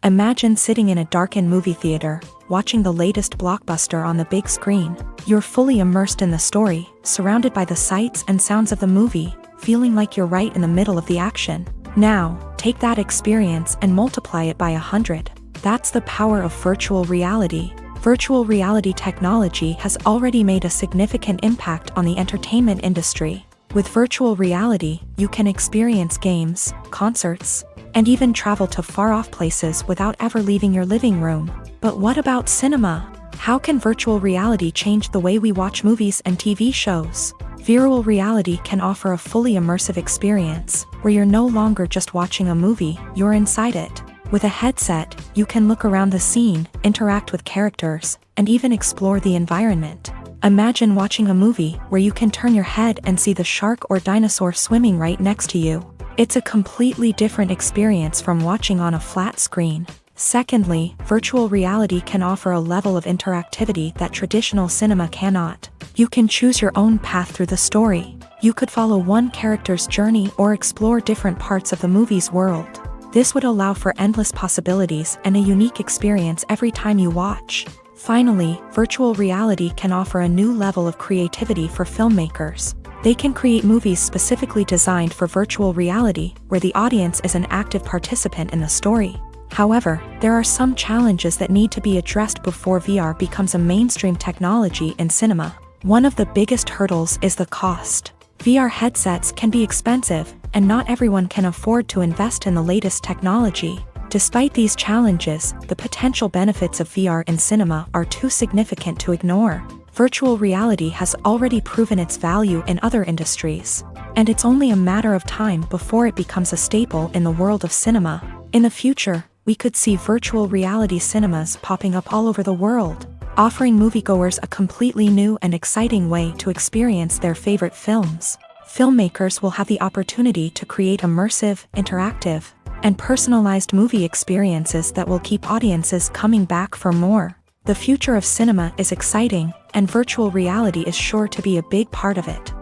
Imagine sitting in a darkened movie theater, watching the latest blockbuster on the big screen. You're fully immersed in the story, surrounded by the sights and sounds of the movie, feeling like you're right in the middle of the action. Now, take that experience and multiply it by 100. That's the power of virtual reality. Virtual reality technology has already made a significant impact on the entertainment industry. With virtual reality, you can experience games, concerts, and even travel to far-off places without ever leaving your living room. But what about cinema? How can virtual reality change the way we watch movies and TV shows? Virtual reality can offer a fully immersive experience, where you're no longer just watching a movie, you're inside it. With a headset, you can look around the scene, interact with characters, and even explore the environment. Imagine watching a movie where you can turn your head and see the shark or dinosaur swimming right next to you. It's a completely different experience from watching on a flat screen. Secondly, virtual reality can offer a level of interactivity that traditional cinema cannot. You can choose your own path through the story. You could follow one character's journey or explore different parts of the movie's world. This would allow for endless possibilities and a unique experience every time you watch. Finally, virtual reality can offer a new level of creativity for filmmakers. They can create movies specifically designed for virtual reality, where the audience is an active participant in the story. However, there are some challenges that need to be addressed before VR becomes a mainstream technology in cinema. One of the biggest hurdles is the cost. VR headsets can be expensive, and not everyone can afford to invest in the latest technology. Despite these challenges, the potential benefits of VR in cinema are too significant to ignore. Virtual reality has already proven its value in other industries, and it's only a matter of time before it becomes a staple in the world of cinema. In the future, we could see virtual reality cinemas popping up all over the world, offering moviegoers a completely new and exciting way to experience their favorite films. Filmmakers will have the opportunity to create immersive, interactive, and personalized movie experiences that will keep audiences coming back for more. The future of cinema is exciting, and virtual reality is sure to be a big part of it.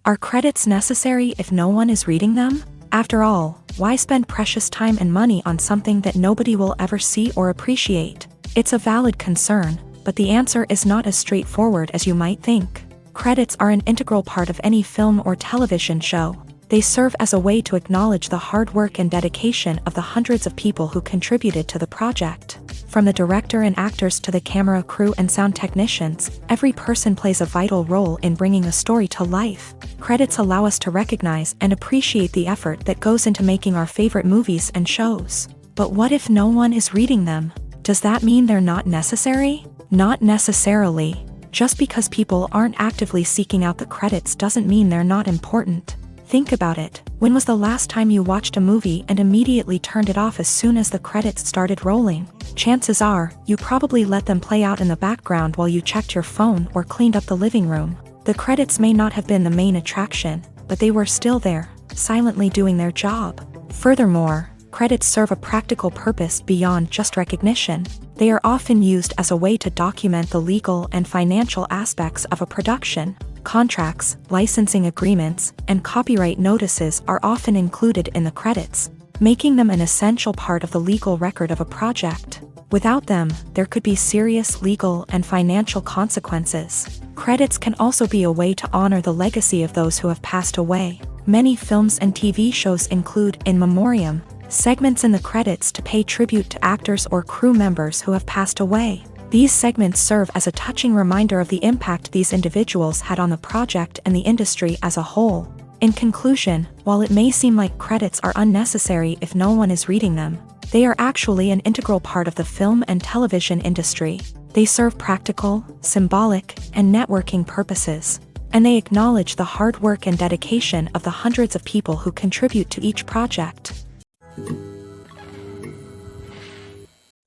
Are credits necessary if no one is reading them? After all, why spend precious time and money on something that nobody will ever see or appreciate? It's a valid concern, but the answer is not as straightforward as you might think. Credits are an integral part of any film or television show. They serve as a way to acknowledge the hard work and dedication of the hundreds of people who contributed to the project. From the director and actors to the camera crew and sound technicians, every person plays a vital role in bringing a story to life. Credits allow us to recognize and appreciate the effort that goes into making our favorite movies and shows. But what if no one is reading them? Does that mean they're not necessary? Not necessarily. Just because people aren't actively seeking out the credits doesn't mean they're not important. Think about it. When was the last time you watched a movie and immediately turned it off as soon as the credits started rolling? Chances are, you probably let them play out in the background while you checked your phone or cleaned up the living room. The credits may not have been the main attraction, but they were still there, silently doing their job. Furthermore, credits serve a practical purpose beyond just recognition. They are often used as a way to document the legal and financial aspects of a production. Contracts, licensing agreements, and copyright notices are often included in the credits, making them an essential part of the legal record of a project. Without them, there could be serious legal and financial consequences. Credits can also be a way to honor the legacy of those who have passed away. Many films and TV shows include in memoriam segments in the credits to pay tribute to actors or crew members who have passed away. These segments serve as a touching reminder of the impact these individuals had on the project and the industry as a whole. In conclusion, while it may seem like credits are unnecessary if no one is reading them, they are actually an integral part of the film and television industry. They serve practical, symbolic, and networking purposes, and they acknowledge the hard work and dedication of the hundreds of people who contribute to each project.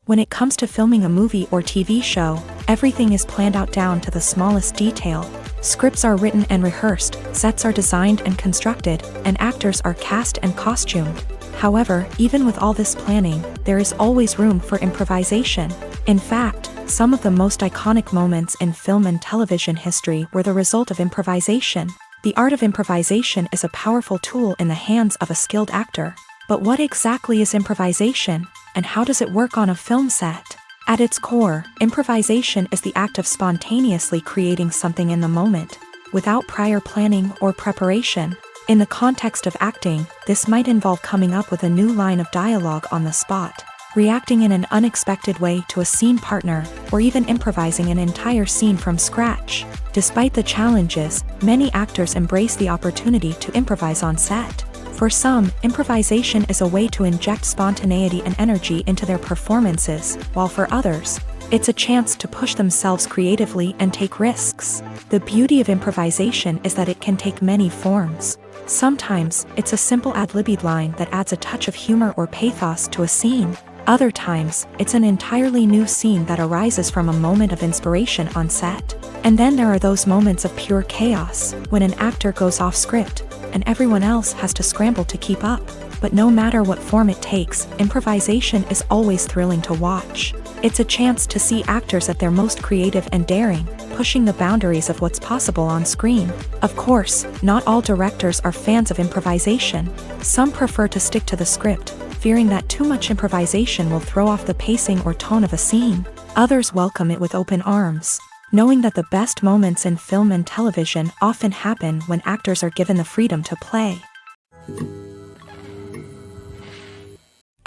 When it comes to filming a movie or TV show, everything is planned out down to the smallest detail. Scripts are written and rehearsed, sets are designed and constructed, and actors are cast and costumed. However, even with all this planning, there is always room for improvisation. In fact, some of the most iconic moments in film and television history were the result of improvisation. The art of improvisation is a powerful tool in the hands of a skilled actor. But what exactly is improvisation, and how does it work on a film set? At its core, improvisation is the act of spontaneously creating something in the moment, without prior planning or preparation. In the context of acting, this might involve coming up with a new line of dialogue on the spot, reacting in an unexpected way to a scene partner, or even improvising an entire scene from scratch. Despite the challenges, many actors embrace the opportunity to improvise on set. For some, improvisation is a way to inject spontaneity and energy into their performances, while for others, it's a chance to push themselves creatively and take risks. The beauty of improvisation is that it can take many forms. Sometimes, it's a simple ad-libbed line that adds a touch of humor or pathos to a scene. Other times, it's an entirely new scene that arises from a moment of inspiration on set. And then there are those moments of pure chaos, when an actor goes off script, and everyone else has to scramble to keep up. But no matter what form it takes, improvisation is always thrilling to watch. It's a chance to see actors at their most creative and daring, pushing the boundaries of what's possible on screen. Of course, not all directors are fans of improvisation. Some prefer to stick to the script, fearing that too much improvisation will throw off the pacing or tone of a scene. Others welcome it with open arms, knowing that the best moments in film and television often happen when actors are given the freedom to play.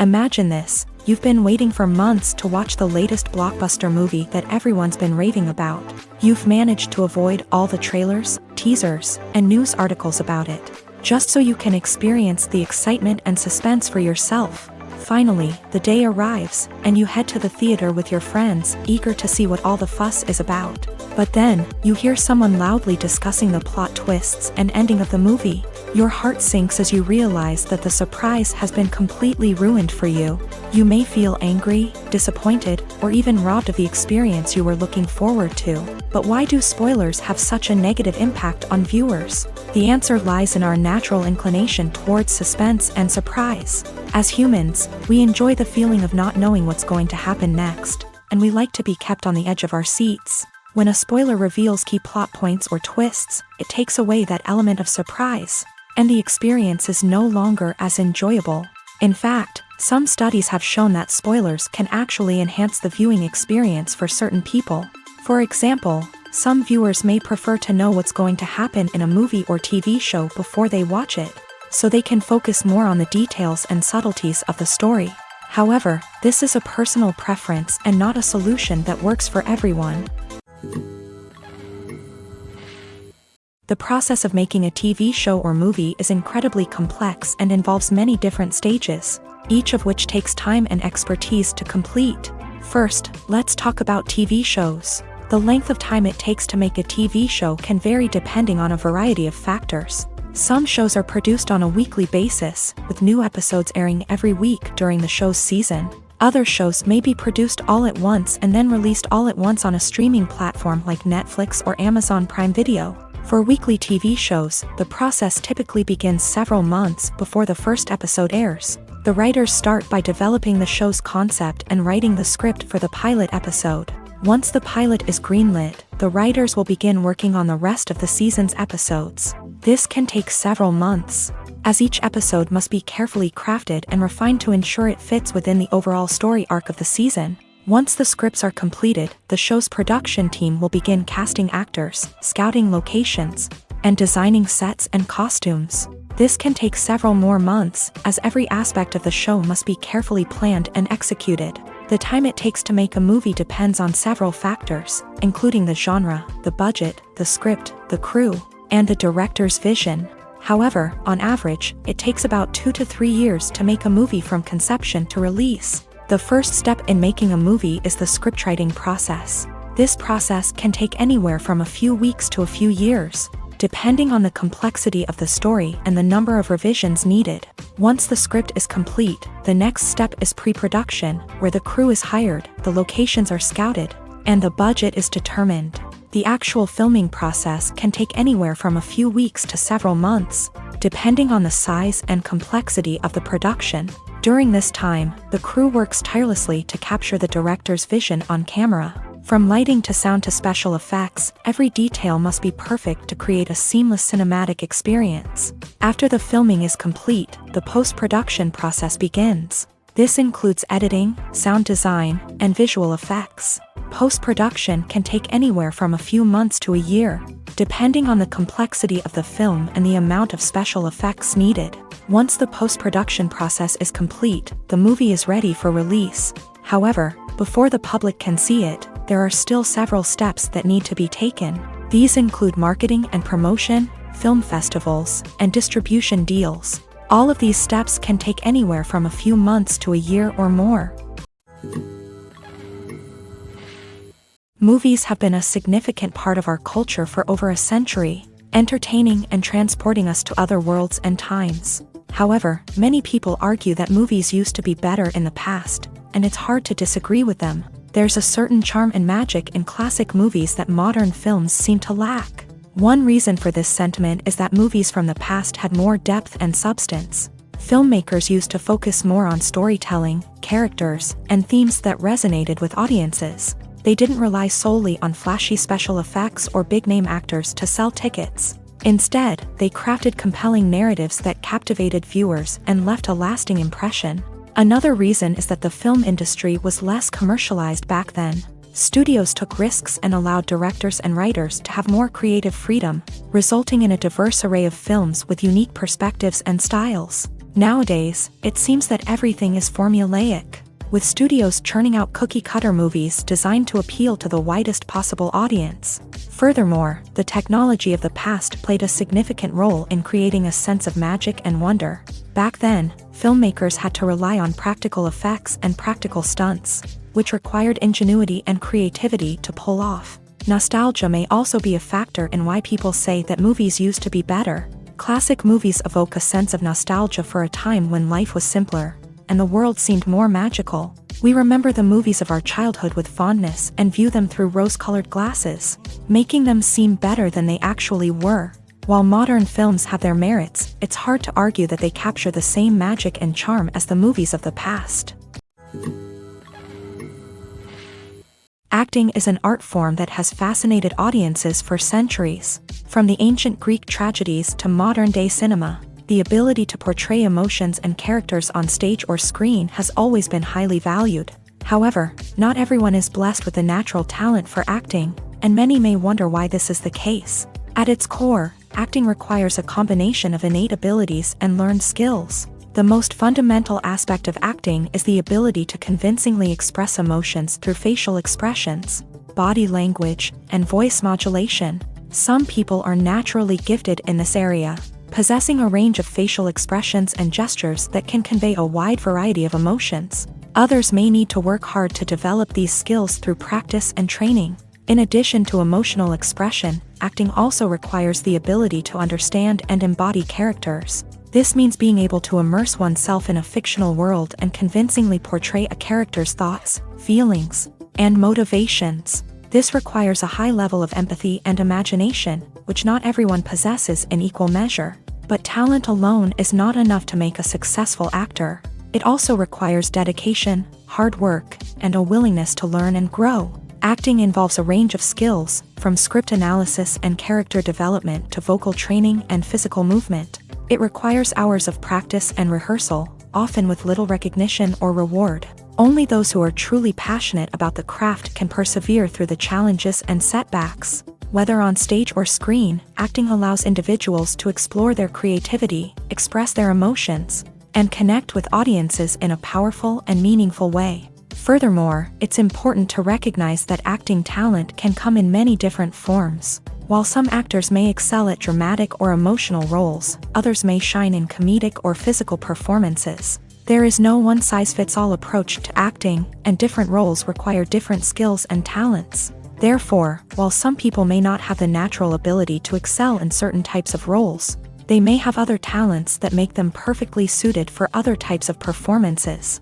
Imagine this: you've been waiting for months to watch the latest blockbuster movie that everyone's been raving about. You've managed to avoid all the trailers, teasers, and news articles about it, just so you can experience the excitement and suspense for yourself. Finally, the day arrives, and you head to the theater with your friends, eager to see what all the fuss is about. But then, you hear someone loudly discussing the plot twists and ending of the movie. Your heart sinks as you realize that the surprise has been completely ruined for you. You may feel angry, disappointed, or even robbed of the experience you were looking forward to. But why do spoilers have such a negative impact on viewers? The answer lies in our natural inclination towards suspense and surprise. As humans, we enjoy the feeling of not knowing what's going to happen next, and we like to be kept on the edge of our seats. When a spoiler reveals key plot points or twists, it takes away that element of surprise, and the experience is no longer as enjoyable. In fact, some studies have shown that spoilers can actually enhance the viewing experience for certain people. For example, some viewers may prefer to know what's going to happen in a movie or TV show before they watch it, so they can focus more on the details and subtleties of the story. However, this is a personal preference and not a solution that works for everyone. The process of making a TV show or movie is incredibly complex and involves many different stages, each of which takes time and expertise to complete. First, let's talk about TV shows. The length of time it takes to make a TV show can vary depending on a variety of factors. Some shows are produced on a weekly basis, with new episodes airing every week during the show's season. Other shows may be produced all at once and then released all at once on a streaming platform like Netflix or Amazon Prime Video. For weekly TV shows, the process typically begins several months before the first episode airs. The writers start by developing the show's concept and writing the script for the pilot episode. Once the pilot is greenlit, the writers will begin working on the rest of the season's episodes. This can take several months, as each episode must be carefully crafted and refined to ensure it fits within the overall story arc of the season. Once the scripts are completed, the show's production team will begin casting actors, scouting locations, and designing sets and costumes. This can take several more months, as every aspect of the show must be carefully planned and executed. The time it takes to make a movie depends on several factors, including the genre, the budget, the script, the crew, and the director's vision. However, on average, it takes about 2 to 3 years to make a movie from conception to release. The first step in making a movie is the scriptwriting process. This process can take anywhere from a few weeks to a few years, depending on the complexity of the story and the number of revisions needed. Once the script is complete, the next step is pre-production, where the crew is hired, the locations are scouted, and the budget is determined. The actual filming process can take anywhere from a few weeks to several months, depending on the size and complexity of the production. During this time, the crew works tirelessly to capture the director's vision on camera. From lighting to sound to special effects, every detail must be perfect to create a seamless cinematic experience. After the filming is complete, the post-production process begins. This includes editing, sound design, and visual effects. Post-production can take anywhere from a few months to a year, depending on the complexity of the film and the amount of special effects needed. Once the post-production process is complete, the movie is ready for release. However, before the public can see it, there are still several steps that need to be taken. These include marketing and promotion, film festivals, and distribution deals. All of these steps can take anywhere from a few months to a year or more. Movies have been a significant part of our culture for over a century, entertaining and transporting us to other worlds and times. However, many people argue that movies used to be better in the past, and it's hard to disagree with them. There's a certain charm and magic in classic movies that modern films seem to lack. One reason for this sentiment is that movies from the past had more depth and substance. filmmakers used to focus more on storytelling, characters, and themes that resonated with audiences. They didn't rely solely on flashy special effects or big-name actors to sell tickets. Instead, they crafted compelling narratives that captivated viewers and left a lasting impression. Another reason is that the film industry was less commercialized back then. Studios took risks and allowed directors and writers to have more creative freedom, resulting in a diverse array of films with unique perspectives and styles. Nowadays, it seems that everything is formulaic, with studios churning out cookie-cutter movies designed to appeal to the widest possible audience. Furthermore, the technology of the past played a significant role in creating a sense of magic and wonder. Back then, filmmakers had to rely on practical effects and practical stunts, which required ingenuity and creativity to pull off. Nostalgia may also be a factor in why people say that movies used to be better. Classic movies evoke a sense of nostalgia for a time when life was simpler, and the world seemed more magical. We remember the movies of our childhood with fondness and view them through rose-colored glasses, making them seem better than they actually were. While modern films have their merits, it's hard to argue that they capture the same magic and charm as the movies of the past. Acting is an art form that has fascinated audiences for centuries. From the ancient Greek tragedies to modern-day cinema, the ability to portray emotions and characters on stage or screen has always been highly valued. However, not everyone is blessed with the natural talent for acting, and many may wonder why this is the case. At its core, acting requires a combination of innate abilities and learned skills. The most fundamental aspect of acting is the ability to convincingly express emotions through facial expressions, body language, and voice modulation. Some people are naturally gifted in this area, possessing a range of facial expressions and gestures that can convey a wide variety of emotions. Others may need to work hard to develop these skills through practice and training. In addition to emotional expression, acting also requires the ability to understand and embody characters. This means being able to immerse oneself in a fictional world and convincingly portray a character's thoughts, feelings, and motivations. This requires a high level of empathy and imagination, which not everyone possesses in equal measure. But talent alone is not enough to make a successful actor. It also requires dedication, hard work, and a willingness to learn and grow. Acting involves a range of skills, from script analysis and character development to vocal training and physical movement. It requires hours of practice and rehearsal, often with little recognition or reward. Only those who are truly passionate about the craft can persevere through the challenges and setbacks. Whether on stage or screen, acting allows individuals to explore their creativity, express their emotions, and connect with audiences in a powerful and meaningful way. Furthermore, it's important to recognize that acting talent can come in many different forms. While some actors may excel at dramatic or emotional roles, others may shine in comedic or physical performances. There is no one-size-fits-all approach to acting, and different roles require different skills and talents. Therefore, while some people may not have the natural ability to excel in certain types of roles, they may have other talents that make them perfectly suited for other types of performances.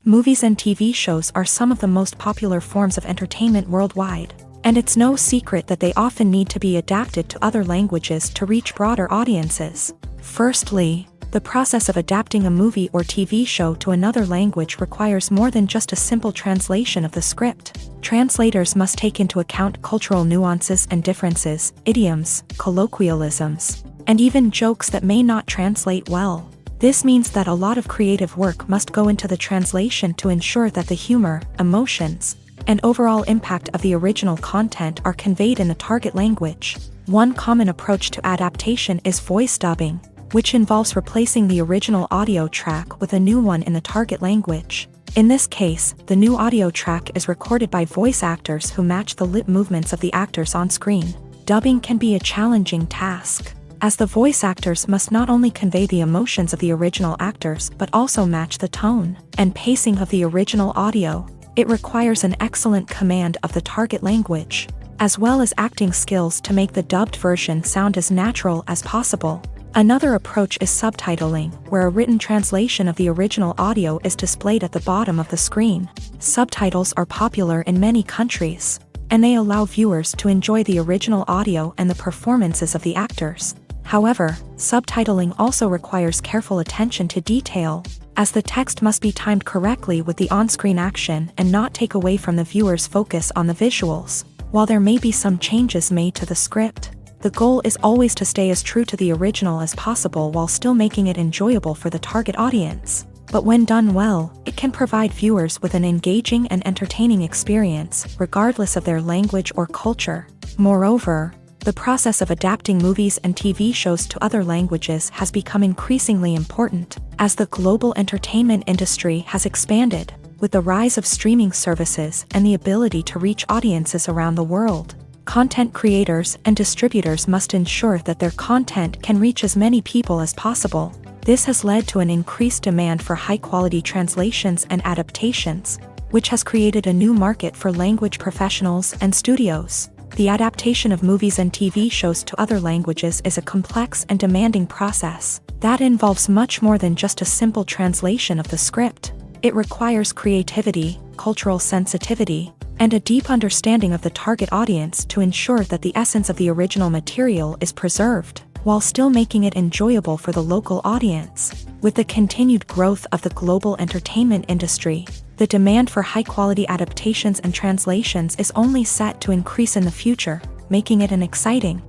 Movies and TV shows are some of the most popular forms of entertainment worldwide, and it's no secret that they often need to be adapted to other languages to reach broader audiences. Firstly, the process of adapting a movie or TV show to another language requires more than just a simple translation of the script. Translators must take into account cultural nuances and differences, idioms, colloquialisms, and even jokes that may not translate well. This means that a lot of creative work must go into the translation to ensure that the humor, emotions, and overall impact of the original content are conveyed in the target language. One common approach to adaptation is voice dubbing, which involves replacing the original audio track with a new one in the target language. In this case, the new audio track is recorded by voice actors who match the lip movements of the actors on screen. Dubbing can be a challenging task, as the voice actors must not only convey the emotions of the original actors but also match the tone and pacing of the original audio. It requires an excellent command of the target language, as well as acting skills to make the dubbed version sound as natural as possible. Another approach is subtitling, where a written translation of the original audio is displayed at the bottom of the screen. Subtitles are popular in many countries, and they allow viewers to enjoy the original audio and the performances of the actors. However, subtitling also requires careful attention to detail, as the text must be timed correctly with the on-screen action and not take away from the viewer's focus on the visuals. While there may be some changes made to the script, the goal is always to stay as true to the original as possible while still making it enjoyable for the target audience. But when done well, it can provide viewers with an engaging and entertaining experience, regardless of their language or culture. Moreover, the process of adapting movies and TV shows to other languages has become increasingly important, as the global entertainment industry has expanded, with the rise of streaming services and the ability to reach audiences around the world. Content creators and distributors must ensure that their content can reach as many people as possible. This has led to an increased demand for high-quality translations and adaptations, which has created a new market for language professionals and studios. The adaptation of movies and TV shows to other languages is a complex and demanding process that involves much more than just a simple translation of the script. It requires creativity, cultural sensitivity, and a deep understanding of the target audience to ensure that the essence of the original material is preserved, while still making it enjoyable for the local audience. With the continued growth of the global entertainment industry, the demand for high-quality adaptations and translations is only set to increase in the future, making it an exciting.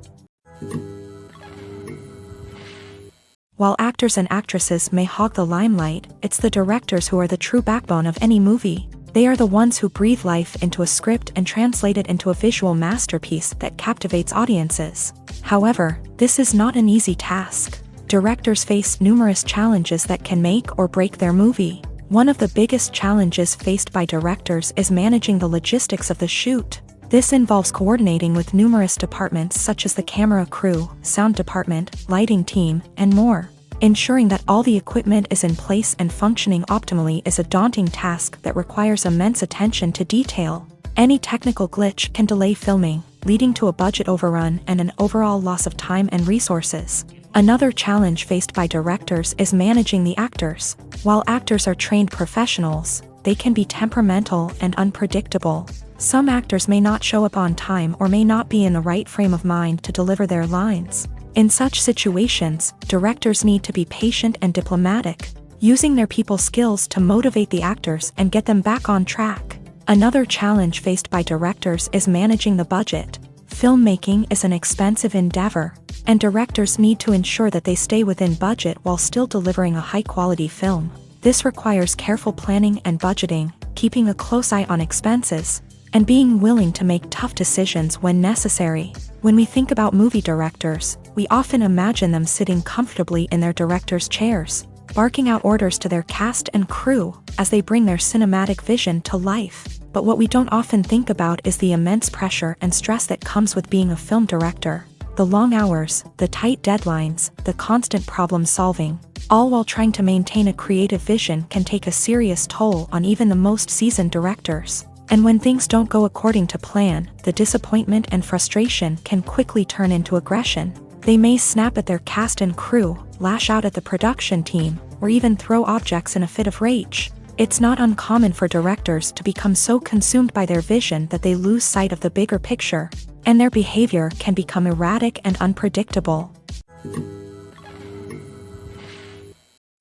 While actors and actresses may hog the limelight, it's the directors who are the true backbone of any movie. They are the ones who breathe life into a script and translate it into a visual masterpiece that captivates audiences. However, this is not an easy task. Directors face numerous challenges that can make or break their movie. One of the biggest challenges faced by directors is managing the logistics of the shoot. This involves coordinating with numerous departments such as the camera crew, sound department, lighting team, and more. Ensuring that all the equipment is in place and functioning optimally is a daunting task that requires immense attention to detail. Any technical glitch can delay filming, leading to a budget overrun and an overall loss of time and resources. Another challenge faced by directors is managing the actors. While actors are trained professionals, they can be temperamental and unpredictable. Some actors may not show up on time or may not be in the right frame of mind to deliver their lines. In such situations, directors need to be patient and diplomatic, using their people skills to motivate the actors and get them back on track. Another challenge faced by directors is managing the budget. Filmmaking is an expensive endeavor, and directors need to ensure that they stay within budget while still delivering a high-quality film. This requires careful planning and budgeting, keeping a close eye on expenses, and being willing to make tough decisions when necessary. When we think about movie directors, we often imagine them sitting comfortably in their director's chairs, barking out orders to their cast and crew as they bring their cinematic vision to life. But what we don't often think about is the immense pressure and stress that comes with being a film director. The long hours, the tight deadlines, the constant problem solving, all while trying to maintain a creative vision can take a serious toll on even the most seasoned directors. And when things don't go according to plan, the disappointment and frustration can quickly turn into aggression. They may snap at their cast and crew, lash out at the production team, or even throw objects in a fit of rage. It's not uncommon for directors to become so consumed by their vision that they lose sight of the bigger picture, and their behavior can become erratic and unpredictable.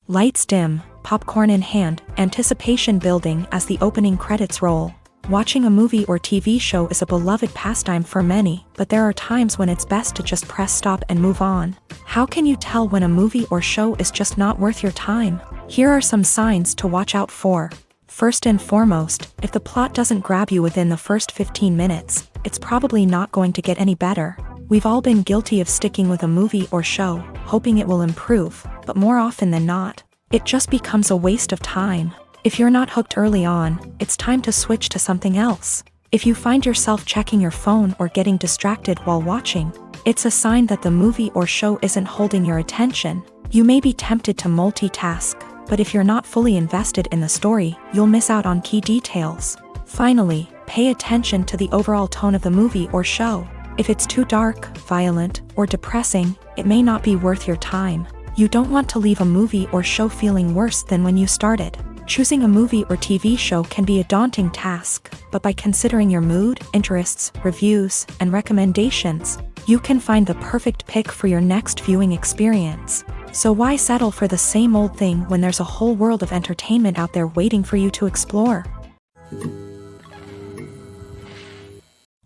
Lights dim, popcorn in hand, anticipation building as the opening credits roll. Watching a movie or TV show is a beloved pastime for many, but there are times when it's best to just press stop and move on. How can you tell when a movie or show is just not worth your time? Here are some signs to watch out for. First and foremost, if the plot doesn't grab you within the first 15 minutes, it's probably not going to get any better. We've all been guilty of sticking with a movie or show, hoping it will improve, but more often than not, it just becomes a waste of time. If you're not hooked early on, it's time to switch to something else. If you find yourself checking your phone or getting distracted while watching, it's a sign that the movie or show isn't holding your attention. You may be tempted to multitask, but if you're not fully invested in the story, you'll miss out on key details. Finally, pay attention to the overall tone of the movie or show. If it's too dark, violent, or depressing, it may not be worth your time. You don't want to leave a movie or show feeling worse than when you started. Choosing a movie or TV show can be a daunting task, but by considering your mood, interests, reviews, and recommendations, You can find the perfect pick for your next viewing experience. So why settle for the same old thing when there's a whole world of entertainment out there waiting for you to explore?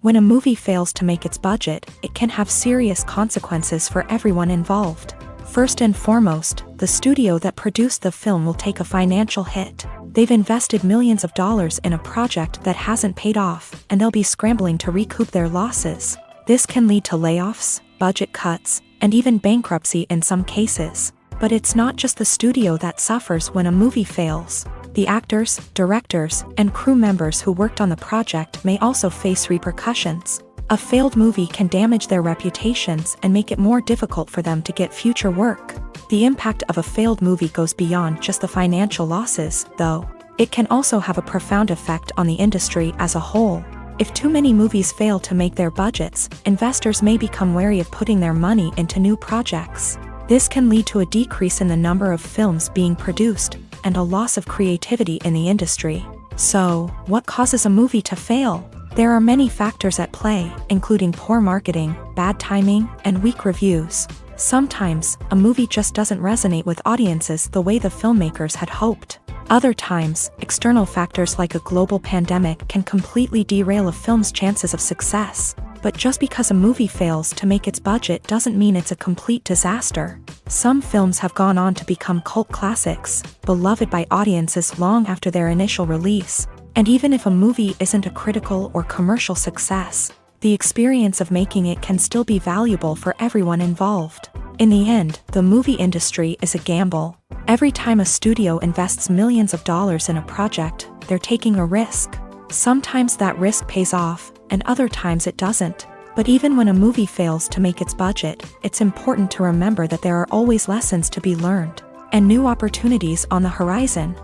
When a movie fails to make its budget, it can have serious consequences for everyone involved. First and foremost, the studio that produced the film will take a financial hit. They've invested millions of dollars in a project that hasn't paid off, and they'll be scrambling to recoup their losses. This can lead to layoffs, budget cuts, and even bankruptcy in some cases. But it's not just the studio that suffers when a movie fails. The actors, directors, and crew members who worked on the project may also face repercussions. A failed movie can damage their reputations and make it more difficult for them to get future work. The impact of a failed movie goes beyond just the financial losses, though. It can also have a profound effect on the industry as a whole. If too many movies fail to make their budgets, investors may become wary of putting their money into new projects. This can lead to a decrease in the number of films being produced, and a loss of creativity in the industry. So, what causes a movie to fail? There are many factors at play, including poor marketing, bad timing, and weak reviews. Sometimes, a movie just doesn't resonate with audiences the way the filmmakers had hoped. Other times, external factors like a global pandemic can completely derail a film's chances of success. But just because a movie fails to make its budget doesn't mean it's a complete disaster. Some films have gone on to become cult classics, beloved by audiences long after their initial release. And even if a movie isn't a critical or commercial success, the experience of making it can still be valuable for everyone involved. In the end, the movie industry is a gamble. Every time a studio invests millions of dollars in a project, they're taking a risk. Sometimes that risk pays off, and other times it doesn't. But even when a movie fails to make its budget, it's important to remember that there are always lessons to be learned, and new opportunities on the horizon.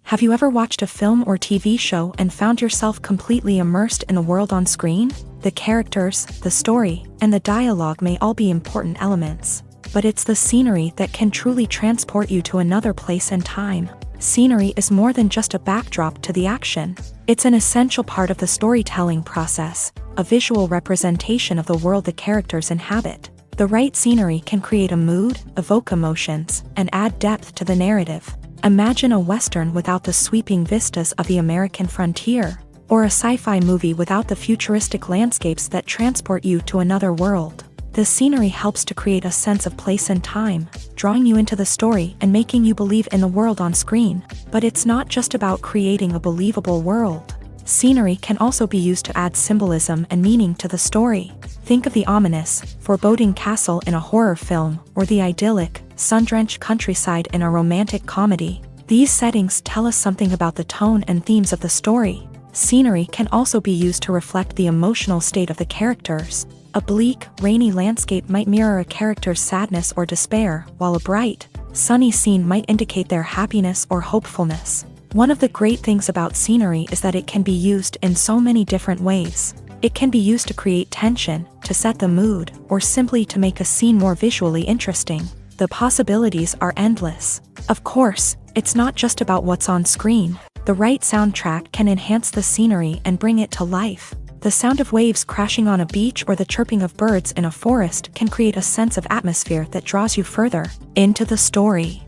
Have you ever watched a film or TV show and found yourself completely immersed in the world on screen? The characters, the story, and the dialogue may all be important elements, but it's the scenery that can truly transport you to another place and time. Scenery is more than just a backdrop to the action. It's an essential part of the storytelling process, a visual representation of the world the characters inhabit. The right scenery can create a mood, evoke emotions, and add depth to the narrative. Imagine a Western without the sweeping vistas of the American frontier, or a sci-fi movie without the futuristic landscapes that transport you to another world. The scenery helps to create a sense of place and time, drawing you into the story and making you believe in the world on screen. But it's not just about creating a believable world. Scenery can also be used to add symbolism and meaning to the story. Think of the ominous, foreboding castle in a horror film, or the idyllic, sun-drenched countryside in a romantic comedy. These settings tell us something about the tone and themes of the story. Scenery can also be used to reflect the emotional state of the characters. A bleak, rainy landscape might mirror a character's sadness or despair, while a bright, sunny scene might indicate their happiness or hopefulness. One of the great things about scenery is that it can be used in so many different ways. It can be used to create tension, to set the mood, or simply to make a scene more visually interesting. The possibilities are endless. Of course, it's not just about what's on screen. The right soundtrack can enhance the scenery and bring it to life. The sound of waves crashing on a beach or the chirping of birds in a forest can create a sense of atmosphere that draws you further into the story.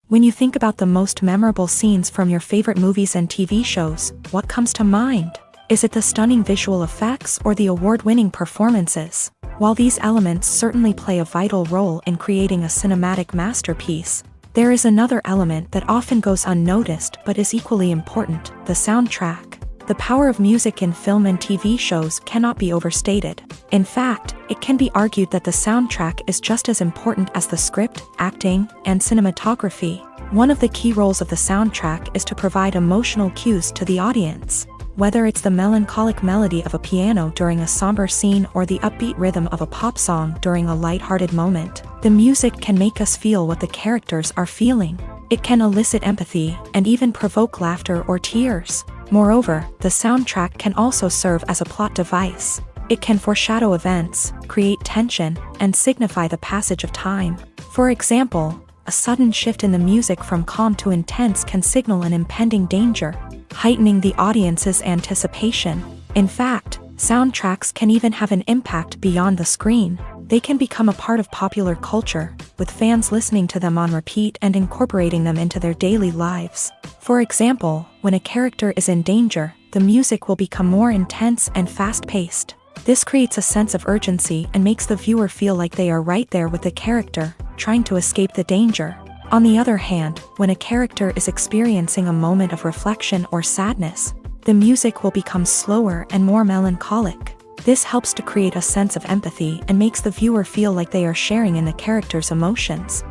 When you think about the most memorable scenes from your favorite movies and TV shows, what comes to mind? Is it the stunning visual effects or the award-winning performances? While these elements certainly play a vital role in creating a cinematic masterpiece, there is another element that often goes unnoticed but is equally important: the soundtrack. The power of music in film and TV shows cannot be overstated. In fact, it can be argued that the soundtrack is just as important as the script, acting, and cinematography. One of the key roles of the soundtrack is to provide emotional cues to the audience. Whether it's the melancholic melody of a piano during a somber scene or the upbeat rhythm of a pop song during a lighthearted moment, the music can make us feel what the characters are feeling. It can elicit empathy and even provoke laughter or tears. Moreover, the soundtrack can also serve as a plot device. It can foreshadow events, create tension, and signify the passage of time. For example, a sudden shift in the music from calm to intense can signal an impending danger. heightening the audience's anticipation. In fact, soundtracks can even have an impact beyond the screen. They can become a part of popular culture, with fans listening to them on repeat and incorporating them into their daily lives. For example, when a character is in danger, the music will become more intense and fast-paced. This creates a sense of urgency and makes the viewer feel like they are right there with the character, trying to escape the danger. On the other hand, when a character is experiencing a moment of reflection or sadness, the music will become slower and more melancholic. This helps to create a sense of empathy and makes the viewer feel like they are sharing in the character's emotions.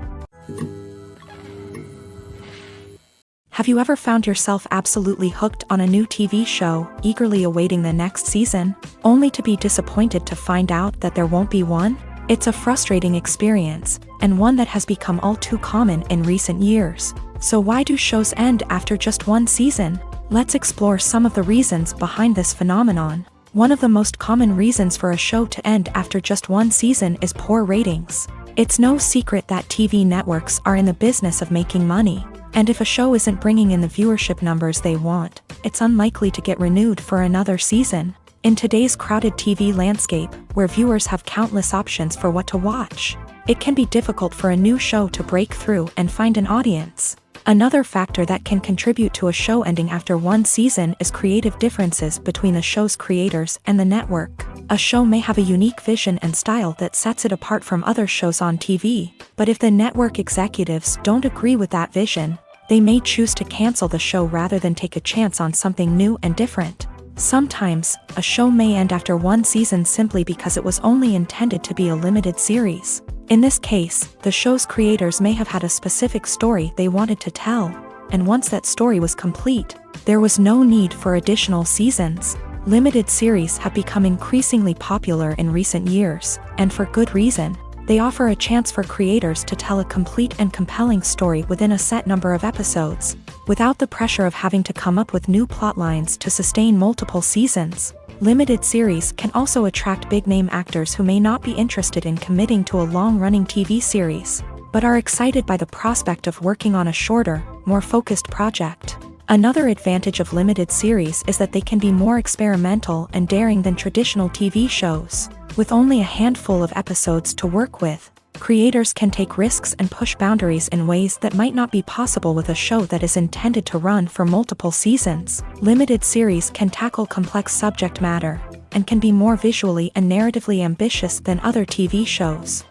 Have you ever found yourself absolutely hooked on a new TV show, eagerly awaiting the next season, only to be disappointed to find out that there won't be one? It's a frustrating experience, and one that has become all too common in recent years. So why do shows end after just one season? Let's explore some of the reasons behind this phenomenon. One of the most common reasons for a show to end after just one season is poor ratings. It's no secret that TV networks are in the business of making money, and if a show isn't bringing in the viewership numbers they want, it's unlikely to get renewed for another season. In today's crowded TV landscape, where viewers have countless options for what to watch, it can be difficult for a new show to break through and find an audience. Another factor that can contribute to a show ending after one season is creative differences between the show's creators and the network. A show may have a unique vision and style that sets it apart from other shows on TV, but if the network executives don't agree with that vision, they may choose to cancel the show rather than take a chance on something new and different. Sometimes, a show may end after one season simply because it was only intended to be a limited series. In this case, the show's creators may have had a specific story they wanted to tell, and once that story was complete, there was no need for additional seasons. Limited series have become increasingly popular in recent years, and for good reason. They offer a chance for creators to tell a complete and compelling story within a set number of episodes, without the pressure of having to come up with new plotlines to sustain multiple seasons. Limited series can also attract big-name actors who may not be interested in committing to a long-running TV series, but are excited by the prospect of working on a shorter, more focused project. Another advantage of limited series is that they can be more experimental and daring than traditional TV shows. With only a handful of episodes to work with, creators can take risks and push boundaries in ways that might not be possible with a show that is intended to run for multiple seasons. Limited series can tackle complex subject matter, and can be more visually and narratively ambitious than other TV shows.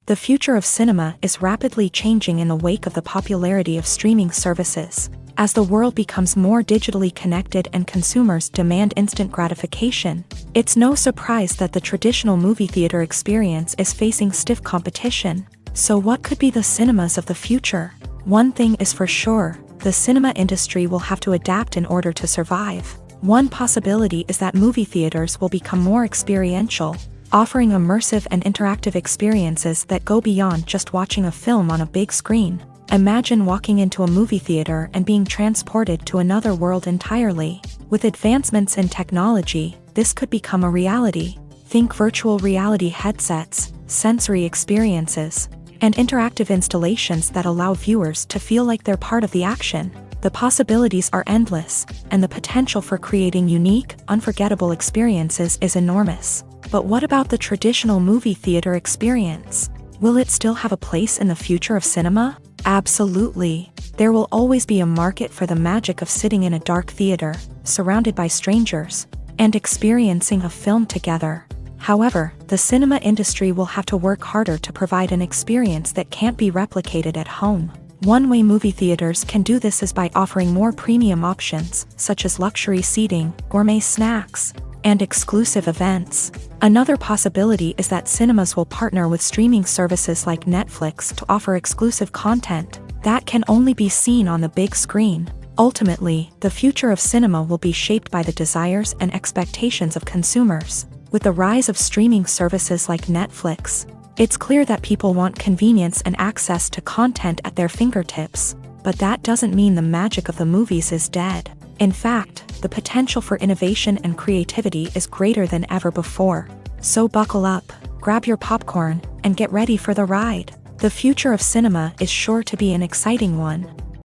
The future of cinema is rapidly changing in the wake of the popularity of streaming services. As the world becomes more digitally connected and consumers demand instant gratification, it's no surprise that the traditional movie theater experience is facing stiff competition. So what could be the cinemas of the future? One thing is for sure, the cinema industry will have to adapt in order to survive. One possibility is that movie theaters will become more experiential, offering immersive and interactive experiences that go beyond just watching a film on a big screen. Imagine walking into a movie theater and being transported to another world entirely. With advancements in technology, this could become a reality. Think virtual reality headsets, sensory experiences, and interactive installations that allow viewers to feel like they're part of the action. The possibilities are endless, and the potential for creating unique, unforgettable experiences is enormous. But what about the traditional movie theater experience? Will it still have a place in the future of cinema? Absolutely. There will always be a market for the magic of sitting in a dark theater, surrounded by strangers, and experiencing a film together. However, the cinema industry will have to work harder to provide an experience that can't be replicated at home. One way movie theaters can do this is by offering more premium options, such as luxury seating, gourmet snacks, and exclusive events. Another possibility is that cinemas will partner with streaming services like Netflix to offer exclusive content that can only be seen on the big screen. Ultimately, the future of cinema will be shaped by the desires and expectations of consumers. With the rise of streaming services like Netflix, it's clear that people want convenience and access to content at their fingertips, but that doesn't mean the magic of the movies is dead. In fact, the potential for innovation and creativity is greater than ever before. So buckle up, grab your popcorn, and get ready for the ride. The future of cinema is sure to be an exciting one.